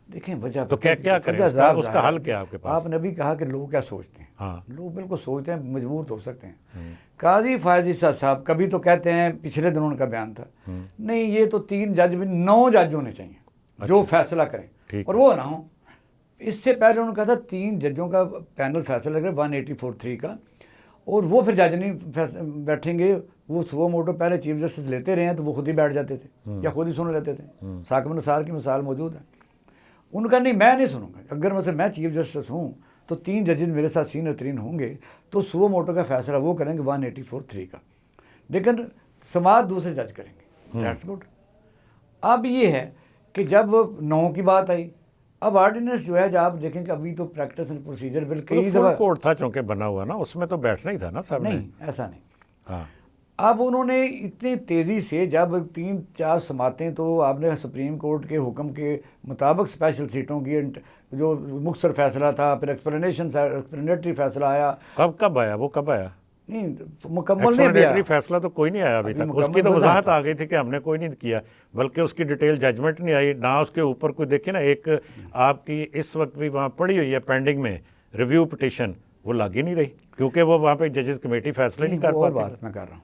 देखें वजह तो क्या करें, उसका हल क्या आपके पास? आपने अभी कहा कि लोग क्या सोचते हैं। हाँ, लोग बिल्कुल सोचते हैं, मजबूर तो हो सकते हैं। काजी फायज ईसा साहब कभी तो कहते हैं, पिछले दिनों उनका बयान था, नहीं ये तो 3 जज भी 9 जज होने चाहिए जो फैसला करें, और वो ना हो। इससे पहले उन्होंने कहा था 3 जजों का पैनल फैसला करे 184(3) का, और वो फिर जज नहीं बैठेंगे, वो सुबह मोटो पहले चीफ जस्टिस लेते रहे हैं तो वो खुद ही बैठ जाते थे या खुद ही सुन लेते थे। साकिब निसार की मिसाल मौजूद है। उनका नहीं, मैं नहीं सुनूंगा, अगर मतलब मैं चीफ जस्टिस हूँ तो 3 जजेस मेरे साथ सीनियर 3 होंगे तो सुबह मोटो का फैसला वो करेंगे 184(3) का, लेकिन समाज दूसरे जज करेंगे। That's good. अब ये है कि जब 9 की बात आई, अब ऑर्डिनेंस जो है, जब आप देखें कि अभी तो प्रैक्टिस एंड प्रोसीजर बिल कई दफ़ा कोर्ट था चूंकि बना हुआ ना, उसमें तो बैठना ही था ना सब। नहीं, ऐसा नहीं। हाँ, अब उन्होंने इतनी तेज़ी से, जब 3-4 समातें, तो आपने सुप्रीम कोर्ट के हुक्म के मुताबिक स्पेशल सीटों की जो मुख्तसर फैसला था, फिर एक्सप्लेनेटरी फैसला आया। कब आया वो, कब आया? नहीं, मुकम्मल नहीं आया फैसला तो कोई नहीं आया अभी तक। उसकी तो वजाहत आ गई थी कि हमने कोई नहीं किया, बल्कि उसकी डिटेल जजमेंट नहीं आई ना। उसके ऊपर कोई देखिए ना, एक आपकी इस वक्त भी वहाँ पड़ी हुई है पेंडिंग में रिव्यू पिटिशन, वो लग ही नहीं रही क्योंकि वो वहाँ पे जजेस कमेटी फैसला नहीं कर पाती। बात मैं कर रहा हूँ,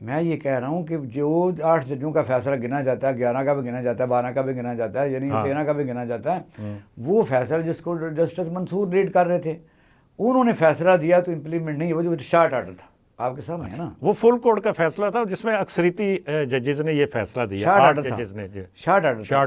मैं ये कह रहा हूँ कि जो 8 जजों का फैसला गिना जाता है, 11 का भी गिना जाता है, 12 का भी गिना जाता है, यानी 13 का भी गिना जाता है, वो फैसला जिसको जस्टिस मंसूर रीड कर रहे थे, उन्होंने फैसला दिया तो इम्प्लीमेंट नहीं, वो जो शार्ट आर्डर था आपके सामने है ना, वो फुल कोर्ट का फैसला था जिसमें अक्सरीती जजेस ने ये फैसला दिया। शार्ट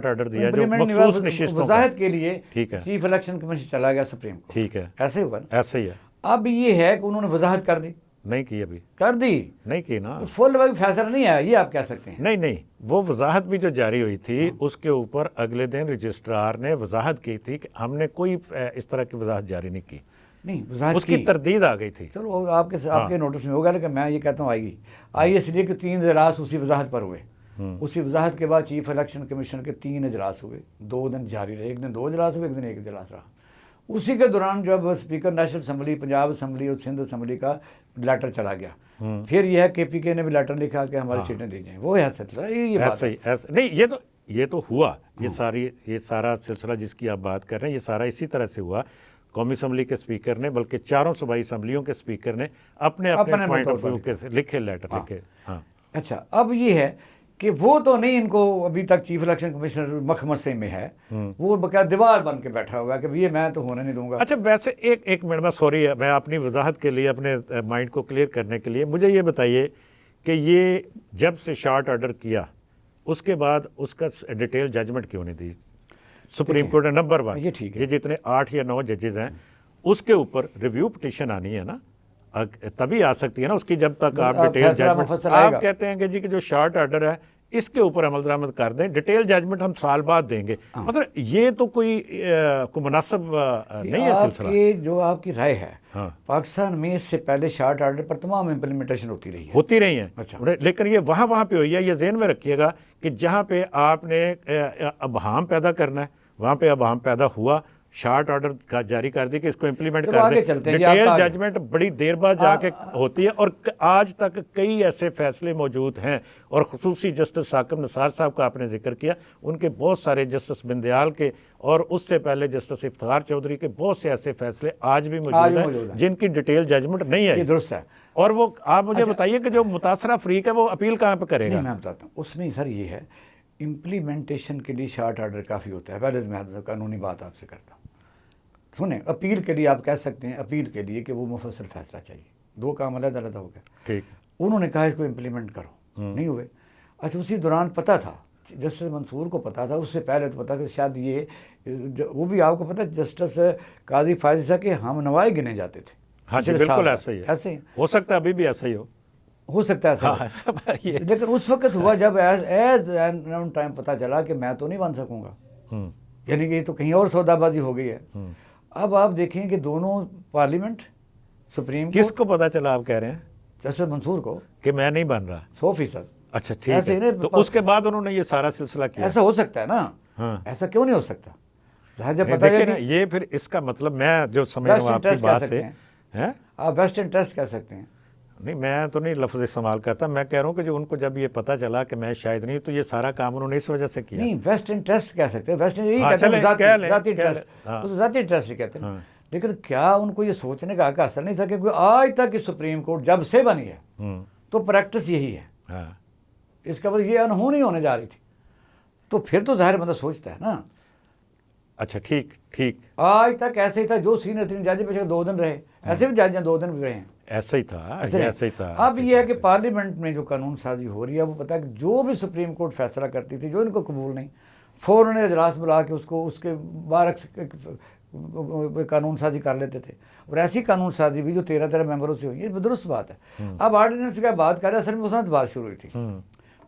आर्डर दिया जो मखसूस नशिस्तों वजाहत के लिए। ठीक है, चीफ इलेक्शन कमीशन चला गया सुप्रीम कोर्ट। ठीक है, ऐसे हुआ, ऐसे ही है। अब ये है कि उन्होंने वजाहत कर दी, नहीं की, अभी कर दी, नहीं की ना, फुल फैसला नहीं आया, ये आप कह सकते हैं। नहीं, वो वजाहत भी जो जारी हुई थी उसके ऊपर अगले दिन रजिस्ट्रार ने वजाहत की थी कि हमने कोई इस तरह की वजाहत जारी नहीं की। नहीं, वजाहत उसकी तरदीद आ गई थी। चलो आपके नोटिस में होगा, लेकिन मैं ये कहता हूँ आई इसलिए कि 3 इजलास उसी वजाहत पर हुए। उसी वजाहत के बाद चीफ इलेक्शन कमीशन के 3 इजलास हुए, 2 दिन जारी रहे, एक दिन 2 इजलास हुए, एक दिन 1 इजलास रहा। उसी के दौरान जब speaker national assembly, Punjab assembly और सिंध असम्बली का लेटर चला गया, फिर यह है KPK ने भी लेटर लिखा कि हमारी सीटें दी जाएं, वो है सिलसिला। ये बात नहीं, ये तो हुआ, ये सारा सिलसिला जिसकी आप बात कर रहे हैं, ये सारा इसी तरह से हुआ। कौमी असम्बली के स्पीकर ने, बल्कि चारों सूबाई असम्बलियों के स्पीकर ने अपने पॉइंट ऑफ व्यू के लिखे लेटर लिखे। हाँ, अच्छा, अब ये है कि वो तो नहीं, इनको अभी तक चीफ इलेक्शन कमिश्नर मखमसे में है, वो बकायदा दीवार बन के बैठा हुआ है कि ये मैं तो होने नहीं दूंगा। अच्छा, वैसे एक मिनट में, सॉरी, मैं अपनी वजाहत के लिए, अपने माइंड को क्लियर करने के लिए मुझे ये बताइए कि ये जब से शॉर्ट ऑर्डर किया उसके बाद उसका डिटेल जजमेंट क्यों नहीं दी सुप्रीम कोर्ट ने? नंबर 1, ये ठीक है, ये जितने 8 या 9 जजेज हैं उसके ऊपर रिव्यू पिटिशन आनी है ना, तभी आ सकती है ना उसकी, जब तक आप डिटेल जजमेंट, आप कहते हैं कि जी कि जो शॉर्ट ऑर्डर है इसके ऊपर अमल दरामद कर दें, डिटेल जजमेंट हम साल बाद देंगे। मतलब ये तो कोई मुनासिब नहीं है सिलसिला। जो आपकी राय है, पाकिस्तान में इससे पहले शॉर्ट ऑर्डर पर तमाम इम्प्लीमेंटेशन होती रही है। अच्छा, लेकिन ये वहाँ पे हुई है, ये ज़हन में रखिएगा कि जहाँ पे आपने अबहाम पैदा करना है वहाँ पे अबहाम पैदा हुआ, शॉर्ट ऑर्डर का जारी कर दी कि इसको इम्प्लीमेंट कर दें। डिटेल जजमेंट बड़ी देर बाद जाके होती है, और आज तक कई ऐसे फैसले मौजूद हैं, और खुसूसी जस्टिस साकिब निसार साहब का आपने जिक्र किया, उनके बहुत सारे, जस्टिस बिंदयाल के और उससे पहले जस्टिस इफ्तिखार चौधरी के बहुत से ऐसे फैसले आज भी मौजूद हैं जिनकी डिटेल जजमेंट नहीं है। दुरुस्त है। और वो आप मुझे बताइए कि जो मुतासरा फ्रीक है वो अपील कहाँ पर करेगा? मैं बताता हूँ, उसमें सर ये है, इम्प्लीमेंटेशन के लिए शॉर्ट ऑर्डर काफ़ी होता है। पहले मैं कानूनी बात आपसे करता हूँ, सुने, अपील के लिए आप कह सकते हैं, अपील के लिए कि वो मुफस्सल फैसला चाहिए, 2 काम अलग-अलग हो गया। ठीक, उन्होंने कहा इसको इम्प्लीमेंट करो, नहीं हुए। अच्छा, उसी दौरान पता था, जस्टिस मंसूर को पता था, उससे पहले तो पता था शायद ये, वो भी आपको पता है, जस्टिस काजी फायज साहब के हम नवाए गिने जाते थे। हाँ जी, बिल्कुल ऐसा ही है, ऐसे हो सकता है अभी भी ऐसा ही हो सकता है ऐसा। लेकिन उस वक्त हुआ जब एज एन टाइम पता चला कि मैं तो नहीं बन सकूंगा, यानी कि तो कहीं और सौदाबाजी हो गई है। अब आप देखें कि दोनों पार्लियामेंट, सुप्रीम, किसको पता चला आप कह रहे हैं? जस्टिस मंसूर को, कि मैं नहीं बन रहा 100%। अच्छा, ठीक है, तो उसके बाद उन्होंने ये सारा सिलसिला किया। ऐसा हो सकता है ना? हाँ। ऐसा क्यों नहीं हो सकता? जब पता है देखिए ना, कि ये फिर इसका मतलब मैं जो समझ रहा हूँ वेस्ट आपकी इंटरेस्ट कह बात सकते से, हैं, हैं आप वेस्ट इंटरेस्ट कह सकते हैं। नहीं, मैं तो नहीं लफ्ज़ इस्तेमाल करता, मैं कह रहा हूँ कि जो उनको जब ये पता चला कि मैं शायद नहीं, तो ये सारा काम उन्होंने इस वजह से किया। नहीं, वेस्ट इंटरेस्ट कह सकते हैं, वेस्ट यही हाँ, कहते हैं, चलें, जाती कह लें, जाती कह लें, इंटरेस्ट, हाँ। उसे जाती इंटरेस्ट ही कहते हैं। हाँ। लेकिन क्या उनको ये सोचने का हक हासिल नहीं था, क्योंकि आज तक की सुप्रीम कोर्ट जब से बनी है तो प्रैक्टिस यही है, हाँ। इसका मतलब ये अनहोनी होने जा रही थी, तो फिर तो जाहिर बंदा सोचता है ना। अच्छा, ठीक ठीक, आज तक ऐसे ही था, जो सीनियर 3 जज बेशक 2 दिन रहे, ऐसे भी जज 2 दिन भी रहे हैं, ऐसा ही था, ऐसे ये नहीं। ऐसा ही था। अब ऐसे ही ये है था, कि ऐसे ही। पार्लियामेंट में जो कानून साजी हो रही है, वो पता है कि जो भी सुप्रीम कोर्ट फैसला करती थी, जो इनको कबूल नहीं, फ़ौरन इजलास बुला के उसको उसके बारक कानून साजी कर लेते थे। और ऐसी कानून साजी भी जो 13 मेंबरों से हुई, ये दुरुस्त बात है। अब ऑर्डिनेंस की बात कर रहे हैं, असल में उस बात शुरू हुई थी,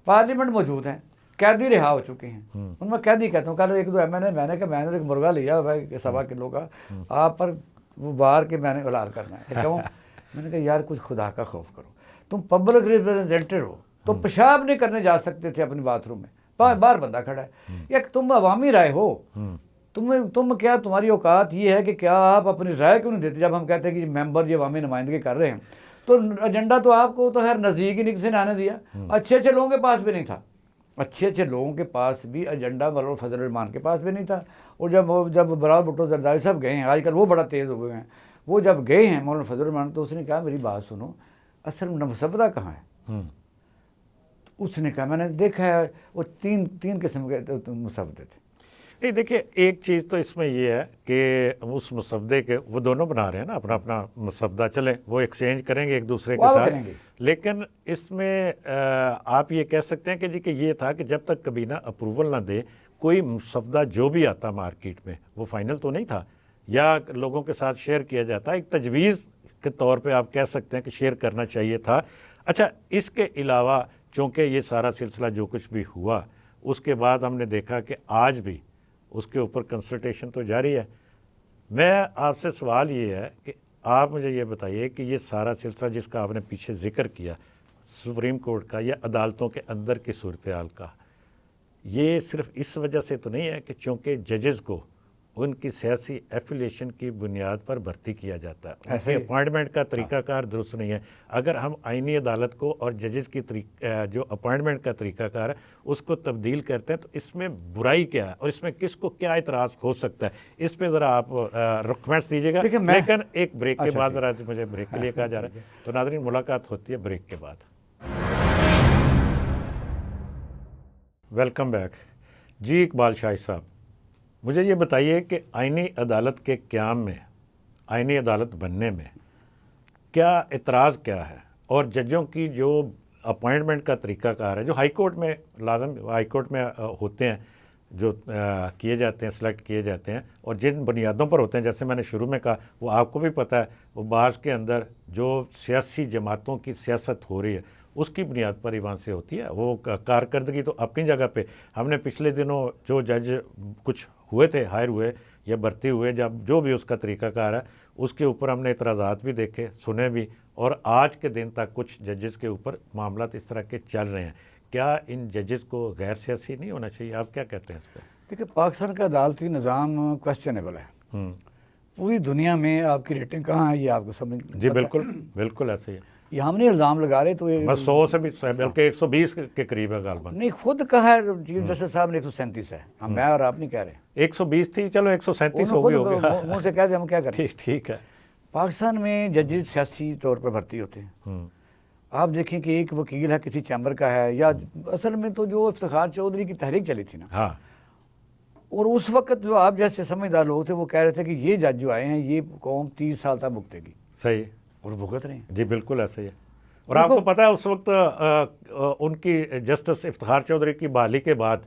पार्लियामेंट मौजूद है, कैदी रिहा हो चुके हैं, उनमें कैदी कहता हूँ, कल 1-2 मैंने कहा मैंने तो एक मुर्गा लिया हुआ है 1.25 किलो का, आप पर वो वार के मैंने हलाल करना है, क्यों? मैंने कहा यार कुछ खुदा का खौफ करो, तुम पब्लिक रिप्रेजेंटेटिव हो, तो पेशाब नहीं करने जा सकते थे अपने बाथरूम में, बाहर बंदा खड़ा है, या तुम अवामी राय हो, तुम क्या, तुम्हारी औकात ये है कि क्या आप अपनी राय क्यों नहीं देते? जब हम कहते हैं कि मेंबर ये अवामी नुमाइंदगी कर रहे हैं, तो एजेंडा तो आपको तो हर नज़दीक ही नहीं किसी ने आने दिया, अच्छे अच्छे लोगों के पास भी नहीं था, अच्छे अच्छे लोगों के पास भी एजेंडा मौलाना फजल रहमान के पास भी नहीं था। और जब बलाल भुट्टो जरदारी साहब गए हैं, आजकल वो बड़ा तेज़ हो गए हैं, वो जब गए हैं मौलाना फजल रहमान, तो उसने कहा मेरी बात सुनो, असल में मुसव्वदा कहाँ है? तो उसने कहा मैंने देखा है, वो तीन किस्म के मुसव्वदे थे। नहीं, देखिए, एक चीज़ तो इसमें ये है कि उस मसवदे के वो दोनों बना रहे हैं ना अपना अपना मसवदा, चलें वो एक्सचेंज करेंगे एक दूसरे के साथ करेंगे। लेकिन इसमें आप ये कह सकते हैं कि जी कि ये था कि जब तक कबीना अप्रूवल ना दे, कोई मसवदा जो भी आता मार्केट में वो फाइनल तो नहीं था, या लोगों के साथ शेयर किया जाता, एक तजवीज़ के तौर पे आप कह सकते हैं कि शेयर करना चाहिए था। अच्छा, इसके अलावा चूँकि ये सारा सिलसिला जो कुछ भी हुआ, उसके बाद हमने देखा कि आज भी उसके ऊपर कंसल्टेशन तो जारी है। मैं आपसे सवाल ये है कि आप मुझे ये बताइए कि ये सारा सिलसिला जिसका आपने पीछे जिक्र किया, सुप्रीम कोर्ट का या अदालतों के अंदर की सूरत हाल का, ये सिर्फ इस वजह से तो नहीं है कि चूँकि जजेस को उनकी सियासी एफिलिएशन की बुनियाद पर भर्ती किया जाता है, उनके अपॉइंटमेंट का तरीकाकार दुरुस्त नहीं है। अगर हम आईनी अदालत को और जजेस की जो अपॉइंटमेंट का तरीकाकार है उसको तब्दील करते हैं, तो इसमें बुराई क्या है और इसमें किसको क्या इतराज़ हो सकता है? इस पे ज़रा आप रिकमेंड्स दीजिएगा। लेकिन एक ब्रेक के बाद, ज़रा मुझे ब्रेक के लिए कहा जा रहा है, तो नाज़रीन मुलाकात होती है ब्रेक के बाद। वेलकम बैक जी। इकबाल शाही साहब, मुझे ये बताइए कि आईनी अदालत के क़याम में, आईनी अदालत बनने में क्या इतराज़ क्या है, और जजों की जो अपॉइंटमेंट का तरीक़ाकार है जो हाई कोर्ट में लाजम हाई कोर्ट में होते हैं, जो किए जाते हैं, सेलेक्ट किए जाते हैं, और जिन बुनियादों पर होते हैं, जैसे मैंने शुरू में कहा, वो आपको भी पता है, वो बाज़ के अंदर जो सियासी जमातों की सियासत हो रही है उसकी बुनियाद पर ही वहाँ से होती है। वो कारकर्दगी तो अपनी जगह पे, हमने पिछले दिनों जो जज कुछ हुए थे, हायर हुए या भर्ती हुए, जब जो भी उसका तरीक़ाकार है उसके ऊपर हमने इतराज़ात भी देखे, सुने भी, और आज के दिन तक कुछ जजेस के ऊपर मामला इस तरह के चल रहे हैं। क्या इन जजेस को गैर सियासी नहीं होना चाहिए? आप क्या कहते हैं इस पर? देखिए, पाकिस्तान का अदालती निज़ाम क्वेश्चनएबल है। पूरी दुनिया में आपकी रेटिंग कहाँ है ये आपको समझ? जी बिल्कुल बिल्कुल ऐसे ही है। ये हमने इल्ज़ाम लगा रहे तो बस 100 से भी बल्कि 120 के करीब है गालबन। नहीं, खुद कहा है चीफ जस्टिस साहब ने 137 है, हम मैं और आप नहीं कह रहे। 120 थी, चलो 137 हो गया, मुँह से कह दे, हम क्या करें? ठीक है। पाकिस्तान में जजेस सियासी तौर पर भर्ती होते हैं। आप देखें कि एक वकील है, किसी चैम्बर का है, या असल में तो जो इफ्तिखार चौधरी की तहरीक चली थी ना, हाँ, और उस वक्त जो आप जैसे समझदार लोग थे वो कह रहे थे कि ये जज जो आए हैं ये कौम 30 साल तक भुगतेगी। सही, और भुगत रहे हैं। जी बिल्कुल ऐसे ही है। और आपको पता है उस वक्त उनकी जस्टिस इफ्तिखार चौधरी की बहाली के बाद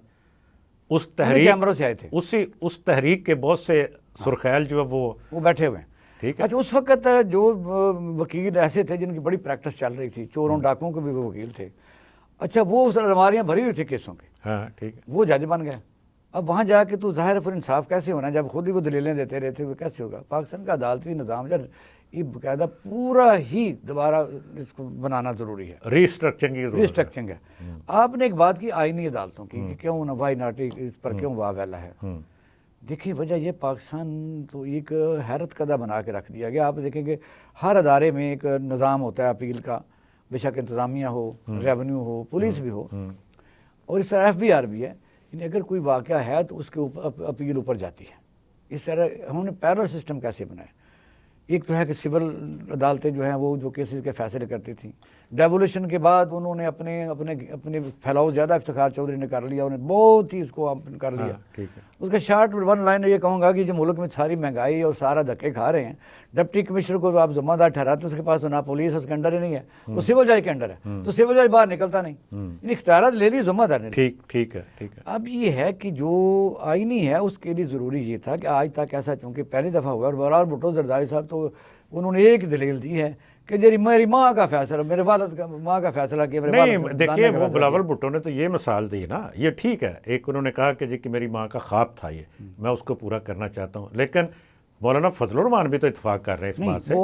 उस तहरीक से आए थे, उस तहरीक के बहुत से सुरखैल जो है वो बैठे हुए हैं। ठीक है। अच्छा, उस वक्त जो वकील ऐसे थे जिनकी बड़ी प्रैक्टिस चल रही थी, चोरों डाकुओं के भी वो वकील थे। अच्छा, वो अलमारियाँ भरी हुई थी केसों की। हाँ ठीक है। वो जज बन गए। अब वहाँ जाके तो ज़ाहिर फिर इंसाफ कैसे होना जब खुद ही वो दलीलें देते रहते हुए कैसे होगा? पाकिस्तान का अदालती निज़ाम जब ये बाकायदा पूरा ही दोबारा इसको बनाना ज़रूरी है, रीस्ट्रक्चरिंग है। आपने एक बात की आईनी अदालतों की कि क्यों ना वाई नॉट, इस पर क्यों वाह वैला है। देखिए वजह ये पाकिस्तान तो एक हैरत कदा बना के रख दिया गया। आप देखेंगे हर अदारे में एक निज़ाम होता है अपील का, बेशक इंतज़ामिया हो, रेवेन्यू हो, पुलिस भी हो, और इस तरह FBR भी है। यानी अगर कोई वाक़या है तो उसके ऊपर अपील ऊपर जाती है। इस तरह हमने पैरेलल सिस्टम कैसे बनाया। एक तो है कि सिविल अदालतें जो हैं वो जो केसेस के फैसले करती थी। डेवोल्यूशन के बाद उन्होंने अपने अपने अपने फैलाव ज़्यादा इफ्तिखार चौधरी ने कर लिया, उन्होंने बहुत ही इसको कर लिया। ठीक है। उसका शार्ट वन लाइन ये कहूँगा कि जो मुल्क में सारी महंगाई और सारा धक्के खा रहे हैं, डिप्टी कमिश्नर को आप ज़िम्मेदार ठहराते, उसके पास तो ना पुलिस उसके अंडर ही नहीं है, वो सिविल जज के अंडर है, तो सिविल जज बाहर निकलता नहीं, इन इख्तियारात ले ली ज़िम्मेदार ने। ठीक है। अब ये है कि जो आईनी है उसके लिए ज़रूरी ये था कि आज तक ऐसा, चूँकि पहली दफ़ा हुआ, और बहरहाल भुट्टो जरदारी साहब तो उन्होंने एक दलील दी है कि जी मेरी माँ का फैसला, मेरे वालिद का माँ का फैसला किया। नहीं देखिए, वो बिलावल भुट्टो ने तो ये मिसाल दी ना, ये ठीक है। एक उन्होंने कहा कि जी कि मेरी माँ का ख्वाब था ये, मैं उसको पूरा करना चाहता हूँ। लेकिन मौलाना फजलुर रहमान भी तो इत्तेफाक कर रहे हैं इस बात से।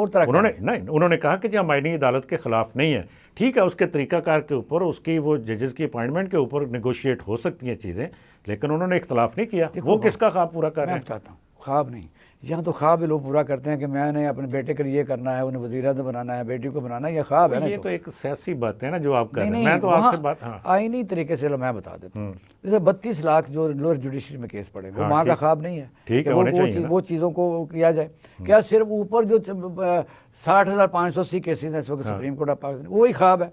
उन्होंने कहा कि जी हम आईनी अदालत के खिलाफ नहीं है। ठीक है, उसके तरीकाकार के ऊपर, उसकी वो जजेस की अपॉइंटमेंट के ऊपर नेगोशिएट हो सकती हैं चीज़ें, लेकिन उन्होंने इख्तलाफ नहीं किया। वो किसका ख्वाब पूरा कर रहे हैं? मैं बताता हूँ, ख्वाब नहीं, यहाँ तो ख्वाब ही लोग पूरा करते हैं कि मैंने अपने बेटे के लिए ये करना है, उन्हें वज़ीर-ए-आज़म बनाना है, बेटी को बनाना है, ये ख्वाब है ना। ये तो एक सियासी बात है ना जो आप कर रहे हैं। नहीं, मैं तो आपसे बात, हाँ, आईनी तरीके से मैं बता देता हूँ। जैसे 32 लाख जो लोअर जुडिशरी में केस पड़े, वो माँ का ख्वाब नहीं है। ठीक है, वो चीज़ों को किया जाए। क्या सिर्फ ऊपर जो 60,580 केसेस हैं इस वक्त सुप्रीम कोर्ट ऑफ पाकिस्तान, वही ख्वाब है।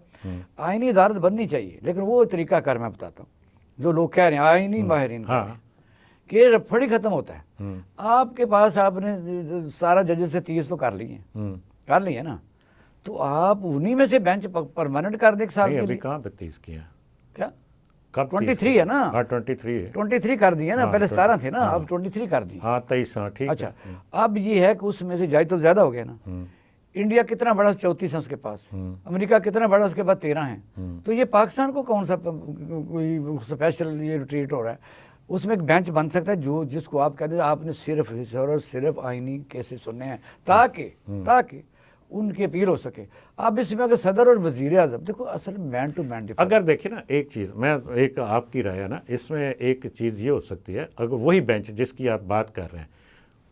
आईनी अदालत बननी चाहिए, लेकिन वो तरीकाकार मैं बताता हूँ जो लोग कह रहे हैं आईनी माहिरीन कि रफड़ी खत्म होता है। आपके पास आपने सारा जजेस से 30 तो कर लिए ना, तो आप उन्हीं में से बेंच परमानेंट कर दे एक साल के लिए। कहाँ पे 30 किया? क्या कब? 23 है ना। 23 कर दिए ना, पहले 17 थे ना, अब 23 कर दिए। हाँ 23, हाँ ठीक। अच्छा, अब ये है कि उसमें से जाए तो ज्यादा हो गया ना। इंडिया कितना बड़ा, 34 है उसके पास, अमेरिका कितना बड़ा, उसके बाद 13 है। तो ये पाकिस्तान को कौन सा कोई स्पेशल ये ट्रीट हो रहा है? उसमें एक बेंच बन सकता है जो जिसको आप कहते हैं आपने सिर्फ आईनी केसेस सुनने हैं ताकि उनकी अपील हो सके। अब इसमें अगर सदर और वजीर आज़म, देखो असल मैन टू मैन डिफरेंस। अगर देखिए ना, एक चीज़ मैं, एक आपकी राय है ना, इसमें एक चीज़ ये हो सकती है, अगर वही बेंच जिसकी आप बात कर रहे हैं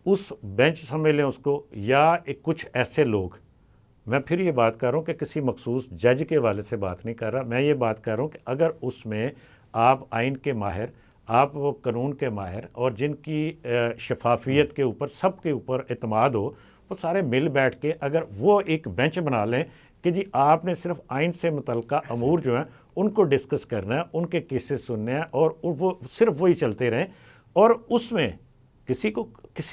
उस बेंच समझ लें उसको, या एक कुछ ऐसे लोग, मैं फिर ये बात कर रहा हूँ कि किसी मखसूस जज के वाले से बात नहीं कर रहा, मैं ये बात कर रहा हूँ कि अगर उसमें आप आइन के माहिर, आप वो कानून के माहिर, और जिनकी शफाफियत के ऊपर, सब के ऊपर एतमाद हो, वो सारे मिल बैठ के अगर वो एक बेंच बना लें कि जी आपने सिर्फ आइन से मुतल्लिका अमूर जो हैं उनको डिस्कस करना है, उनके केसेस सुनने हैं, और वो सिर्फ वही चलते रहें, और उसमें किसी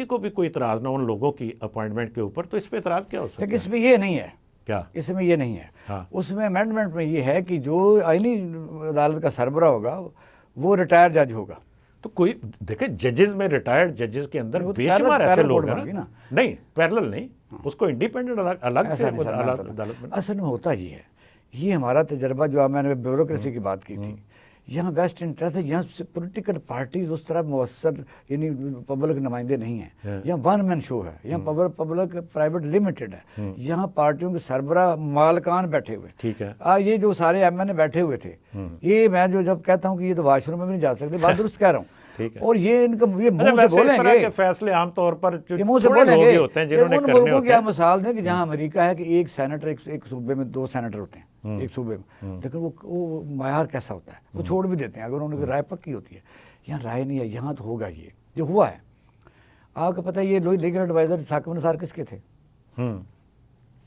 को भी कोई इतराज़ ना उन लोगों की अपॉइंटमेंट के ऊपर, तो इस पर इतराज़ क्या हो सकता है? लेकिन इसमें ये नहीं है। क्या इसमें ये नहीं है? हाँ। उसमें अमेंडमेंट में ये है कि जो आईनी अदालत का सरबरा होगा वो रिटायर्ड जज होगा। तो कोई देखे, जजेस में रिटायर्ड जजेस के अंदर बेशुमार ऐसे लोग हैं ना। नहीं, पैरेलल नहीं, उसको इंडिपेंडेंट अलग से अदालत में। असल में होता ही है, ये हमारा तजर्बा जो मैंने ब्यूरोक्रेसी की बात की थी, यहाँ वेस्ट इंटरेस्ट है, यहाँ से पोलिटिकल पार्टीज उस तरह मुअस्सर यानी पब्लिक नुमाइंदे नहीं हैं। यहाँ वन मैन शो है, यहाँ पब्लिक प्राइवेट लिमिटेड है, यहाँ पार्टियों के सरबरा मालकान बैठे हुए। ठीक है। ये जो सारे MNA बैठे हुए थे, ये मैं जो जब कहता हूँ कि ये तो वाशरूम में भी नहीं जा सकते, बात दुरुस्त कह रहा हूँ। और ये इनका ये मुंह से बोलेंगे के फैसले आमतौर पर मुंह से बोलेंगे होते हैं जिन्होंने उन मुल्कों की आप मिसाल दें कि जहाँ अमेरिका है कि एक सेनेटर एक सूबे में 2 सेनेटर होते हैं एक सूबे में, लेकिन वो मायार कैसा होता है, वो छोड़ भी देते हैं अगर उन्होंने राय पक्की होती है। यहाँ राय नहीं है, यहाँ तो होगा ये जो हुआ है। आपको पता है ये लीगल एडवाइजर साकिब निसार किसके थे?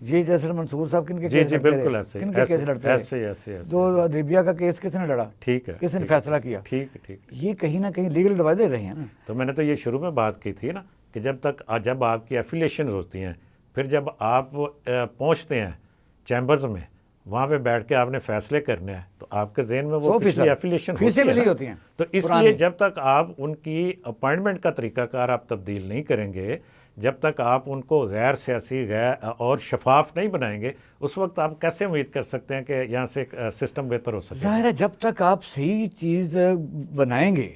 ये जैसे मंसूर साहब किनके केस लड़ते थे? जो लीबिया का केस किसने लड़ा? ठीक है, किसने फैसला किया? ठीक। ये कहीं ना कहीं लीगल एडवाइजर रहे हैं ना। तो मैंने तो ये शुरू में बात की थी ना कि जब आपकी एफिलिएशन होती हैं, फिर जब आप पहुंचते हैं चैम्बर्स में, वहाँ पे बैठ के आपने फैसले करने हैं, तो आपके जहन में वो एफिलिएशन होती है। तो इसलिए जब तक आप उनकी अपॉइंटमेंट का तरीकाकार आप तब्दील नहीं करेंगे, जब तक आप उनको गैर सियासी गैर और शफाफ नहीं बनाएंगे, उस वक्त आप कैसे उम्मीद कर सकते हैं कि यहाँ से सिस्टम बेहतर हो सके? जाहिर है जब तक आप सही चीज़ बनाएंगे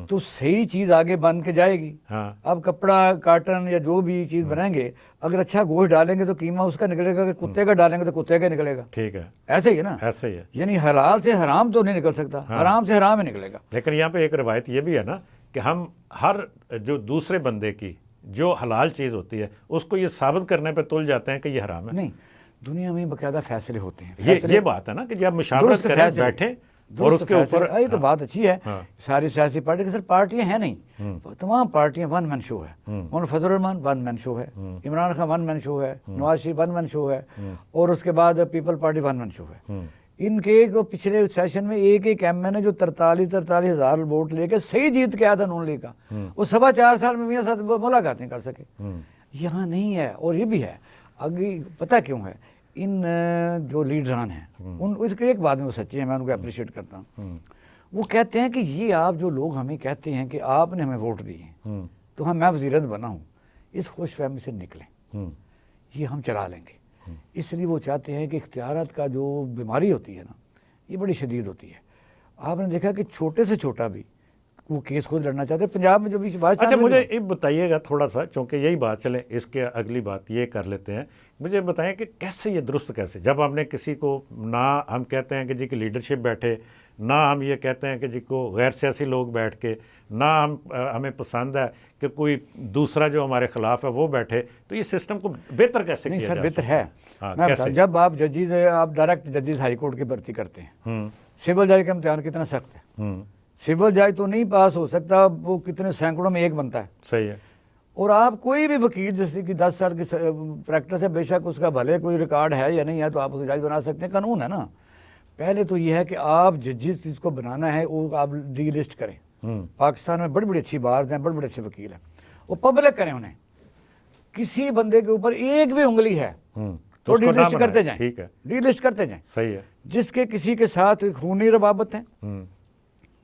तो सही चीज़ आगे बन के जाएगी। हाँ। अब कपड़ा काटन या जो भी चीज़ बनाएंगे, अगर अच्छा गोश्त डालेंगे तो कीमा उसका निकलेगा, अगर कुत्ते का डालेंगे तो कुत्ते का निकलेगा। ठीक है, ऐसे ही है ना। ऐसे ही है, यानी हलाल से हराम तो नहीं निकल सकता। हाँ। हराम से हराम ही निकलेगा। लेकिन यहाँ पे एक रवायत ये भी है ना कि हम हर जो दूसरे बंदे की जो हलाल चीज़ होती है उसको ये साबित करने पे तुल जाते हैं कि ये हराम है। नहीं, दुनिया में बाकायदा फैसले होते हैं। ये बात है ना कि जब मुशावरत करें, बैठे और उसके ऊपर। ये तो बात अच्छी है। हाँ। सारी सियासी पार्टी की सर पार्टियां हैं नहीं, तमाम पार्टियां वन मैन शो है। मोहम्मद फजल रहमान वन मैन शो है, Imran Khan one man show है, Nawaz Sharif one man show है, और उसके बाद people party one man show है। इनके को पिछले सेशन में एक एमएन ने जो 43 हज़ार वोट लेके सही जीत के आया था नून लीग का, वो 4.25 साल में मियां साथ मुलाकात नहीं कर सके। यहाँ नहीं है, और ये भी है आगे पता क्यों है, इन जो लीडरान हैं उन इसके एक बात में वो सच्चे हैं, मैं उनको अप्रिशिएट करता हूँ। वो कहते हैं कि ये आप जो लोग हमें कहते हैं कि आपने हमें वोट दिए तो मैं वज़ीर बना हूँ, इस खुशफहमी से निकलें, ये हम चला लेंगे। इसलिए वो चाहते हैं कि इख्तियारात का जो बीमारी होती है ना, ये बड़ी शदीद होती है। आपने देखा कि छोटे से छोटा भी वो केस खुद लड़ना चाहते हैं। पंजाब में जो भी बात। अच्छा, मुझे ये बताइएगा थोड़ा सा, क्योंकि यही बात, चले इसके अगली बात ये कर लेते हैं। मुझे बताएं कि कैसे ये दुरुस्त, कैसे जब हमने किसी को, ना हम कहते हैं कि जी की लीडरशिप बैठे, ना हम ये कहते हैं कि जी को गैर सियासी लोग बैठ के, ना हमें पसंद है कि कोई दूसरा जो हमारे खिलाफ है वो बैठे, तो ये सिस्टम को बेहतर कैसे किया जाए? बेहतर है। हाँ, कैसे? जब आप जजेज, आप डायरेक्ट जजेज हाई कोर्ट की भर्ती करते हैं, सिविल जज का इम्तिहान कितना सख्त है। सिविल जज तो नहीं पास हो सकता, वो कितने सैकड़ों में एक बनता है। सही है। और आप कोई भी वकील जैसे कि 10 साल की प्रैक्टिस है, बेशक उसका भले कोई रिकॉर्ड है या नहीं है, तो आप उसको जज बना सकते हैं, कानून है ना। पहले तो ये है कि आप जिस चीज़ को बनाना है वो आप डीलिस्ट करें। पाकिस्तान में बड़ी बड़ी अच्छी बार हैं, बड़े बड़े अच्छे वकील हैं, वो पब्लिक करें उन्हें। किसी बंदे के ऊपर एक भी उंगली है तो डीलिस्ट करते जाएं, ठीक है, डीलिस्ट करते जाएं। सही है। जिसके किसी के साथ खूनी रवाबत है,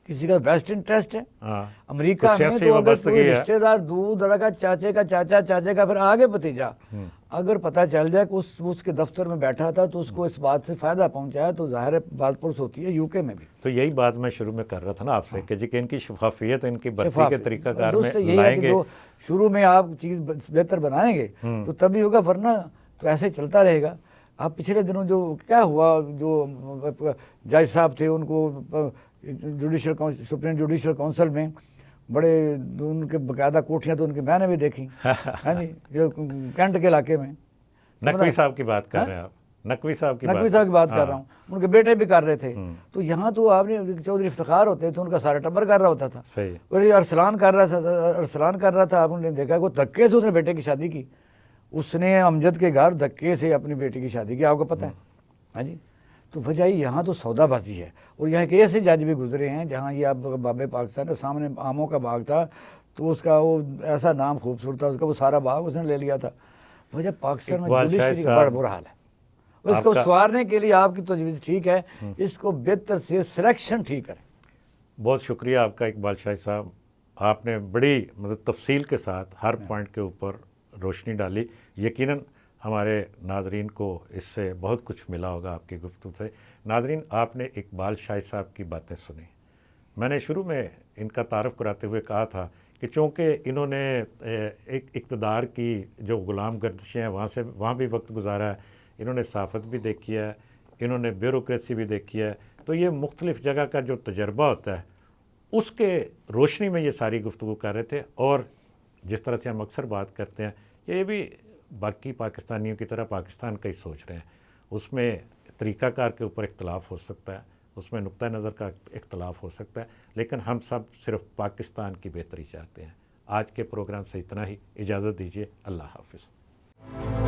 किसी का वेस्ट इंटरेस्ट है। अमेरिका में तो अगर कोई रिश्तेदार दूर दरा का चाचे का चाचा, चाचे का फिर आगे भतीजा अगर पता चल जाए कि उसके दफ्तर में बैठा था तो उसको इस बात से फायदा पहुंचाया, तो जाहिर बात पुरुष होती है। यूके में भी तो यही बात मैं शुरू में कर रहा था ना आपसे, कि जी कि इनकी शफाफियत, इनकी भर्ती के तरीकाकार में लाएंगे। जो शुरू में आप चीज़ बेहतर बनाएंगे तो तभी होगा, वरना तो ऐसे चलता रहेगा। आप पिछले दिनों जो क्या हुआ, जो जज साहब थे उनको judicial council, supreme judicial council में बड़े उनके बाकायदा कोठियाँ तो उनकी मैंने भी देखी। हाँ जी, ये कैंट के इलाके में। नकवी साहब की बात कर रहे हैं आप? नकवी साहब की बात कर रहा हूँ, उनके बेटे भी कर रहे थे। तो यहाँ तो आपने चौधरी इफ्तिखार होते थे, उनका सारा टब्बर कर रहा होता था। सही। और ये अरसलान कर रहा था, आपने देखा वो धक्के से उसने बेटे की शादी की, उसने अमजद के घर धक्के से अपनी बेटी की शादी की, आपको पता है। हाँ जी, तो वजह यहाँ तो सौदाबाजी है। और यहाँ के ऐसे जज भी गुजरे हैं जहाँ ये आप बाबे पाकिस्तान के सामने आमों का बाग था, तो उसका वो ऐसा नाम खूबसूरत था उसका, वो सारा बाग उसने ले लिया था। वजह पाकिस्तान में जुडिशरी का बड़ा बुरा हाल है। उसको संवारने के लिए आपकी तजवीज़ ठीक है, इसको बेहतर से सिलेक्शन ठीक करें। बहुत शुक्रिया आपका इकबाल शाही साहब, आपने बड़ी मतलब तफसील के साथ हर पॉइंट के ऊपर रोशनी डाली। यकीनन हमारे नाजरीन को इससे बहुत कुछ मिला होगा आपकी गुफ्तगू से। नाजरीन, आपने इकबाल शाही साहब की बातें सुनी। मैंने शुरू में इनका तारफ़ कराते हुए कहा था कि चूँकि इन्होंने एक इक़्तिदार की जो ग़ुलाम गर्दिशें हैं वहाँ भी वक्त गुजारा है, इन्होंने सहाफ़त भी देखी है, इन्होंने ब्यूरोक्रेसी भी देखी है, तो ये मुख्तलिफ़ जगह का जो तजर्बा होता है उसके रोशनी में ये सारी गुफ्तगू कर रहे थे। और जिस तरह से हम अक्सर बात करते हैं, ये भी बाकी पाकिस्तानियों की तरह पाकिस्तान का ही सोच रहे हैं। उसमें तरीक़ाकार के ऊपर इख्तलाफ हो सकता है, उसमें नुक्ता नज़र का इख्तलाफ हो सकता है, लेकिन हम सब सिर्फ पाकिस्तान की बेहतरी चाहते हैं। आज के प्रोग्राम से इतना ही, इजाज़त दीजिए। अल्लाह हाफ़िज़।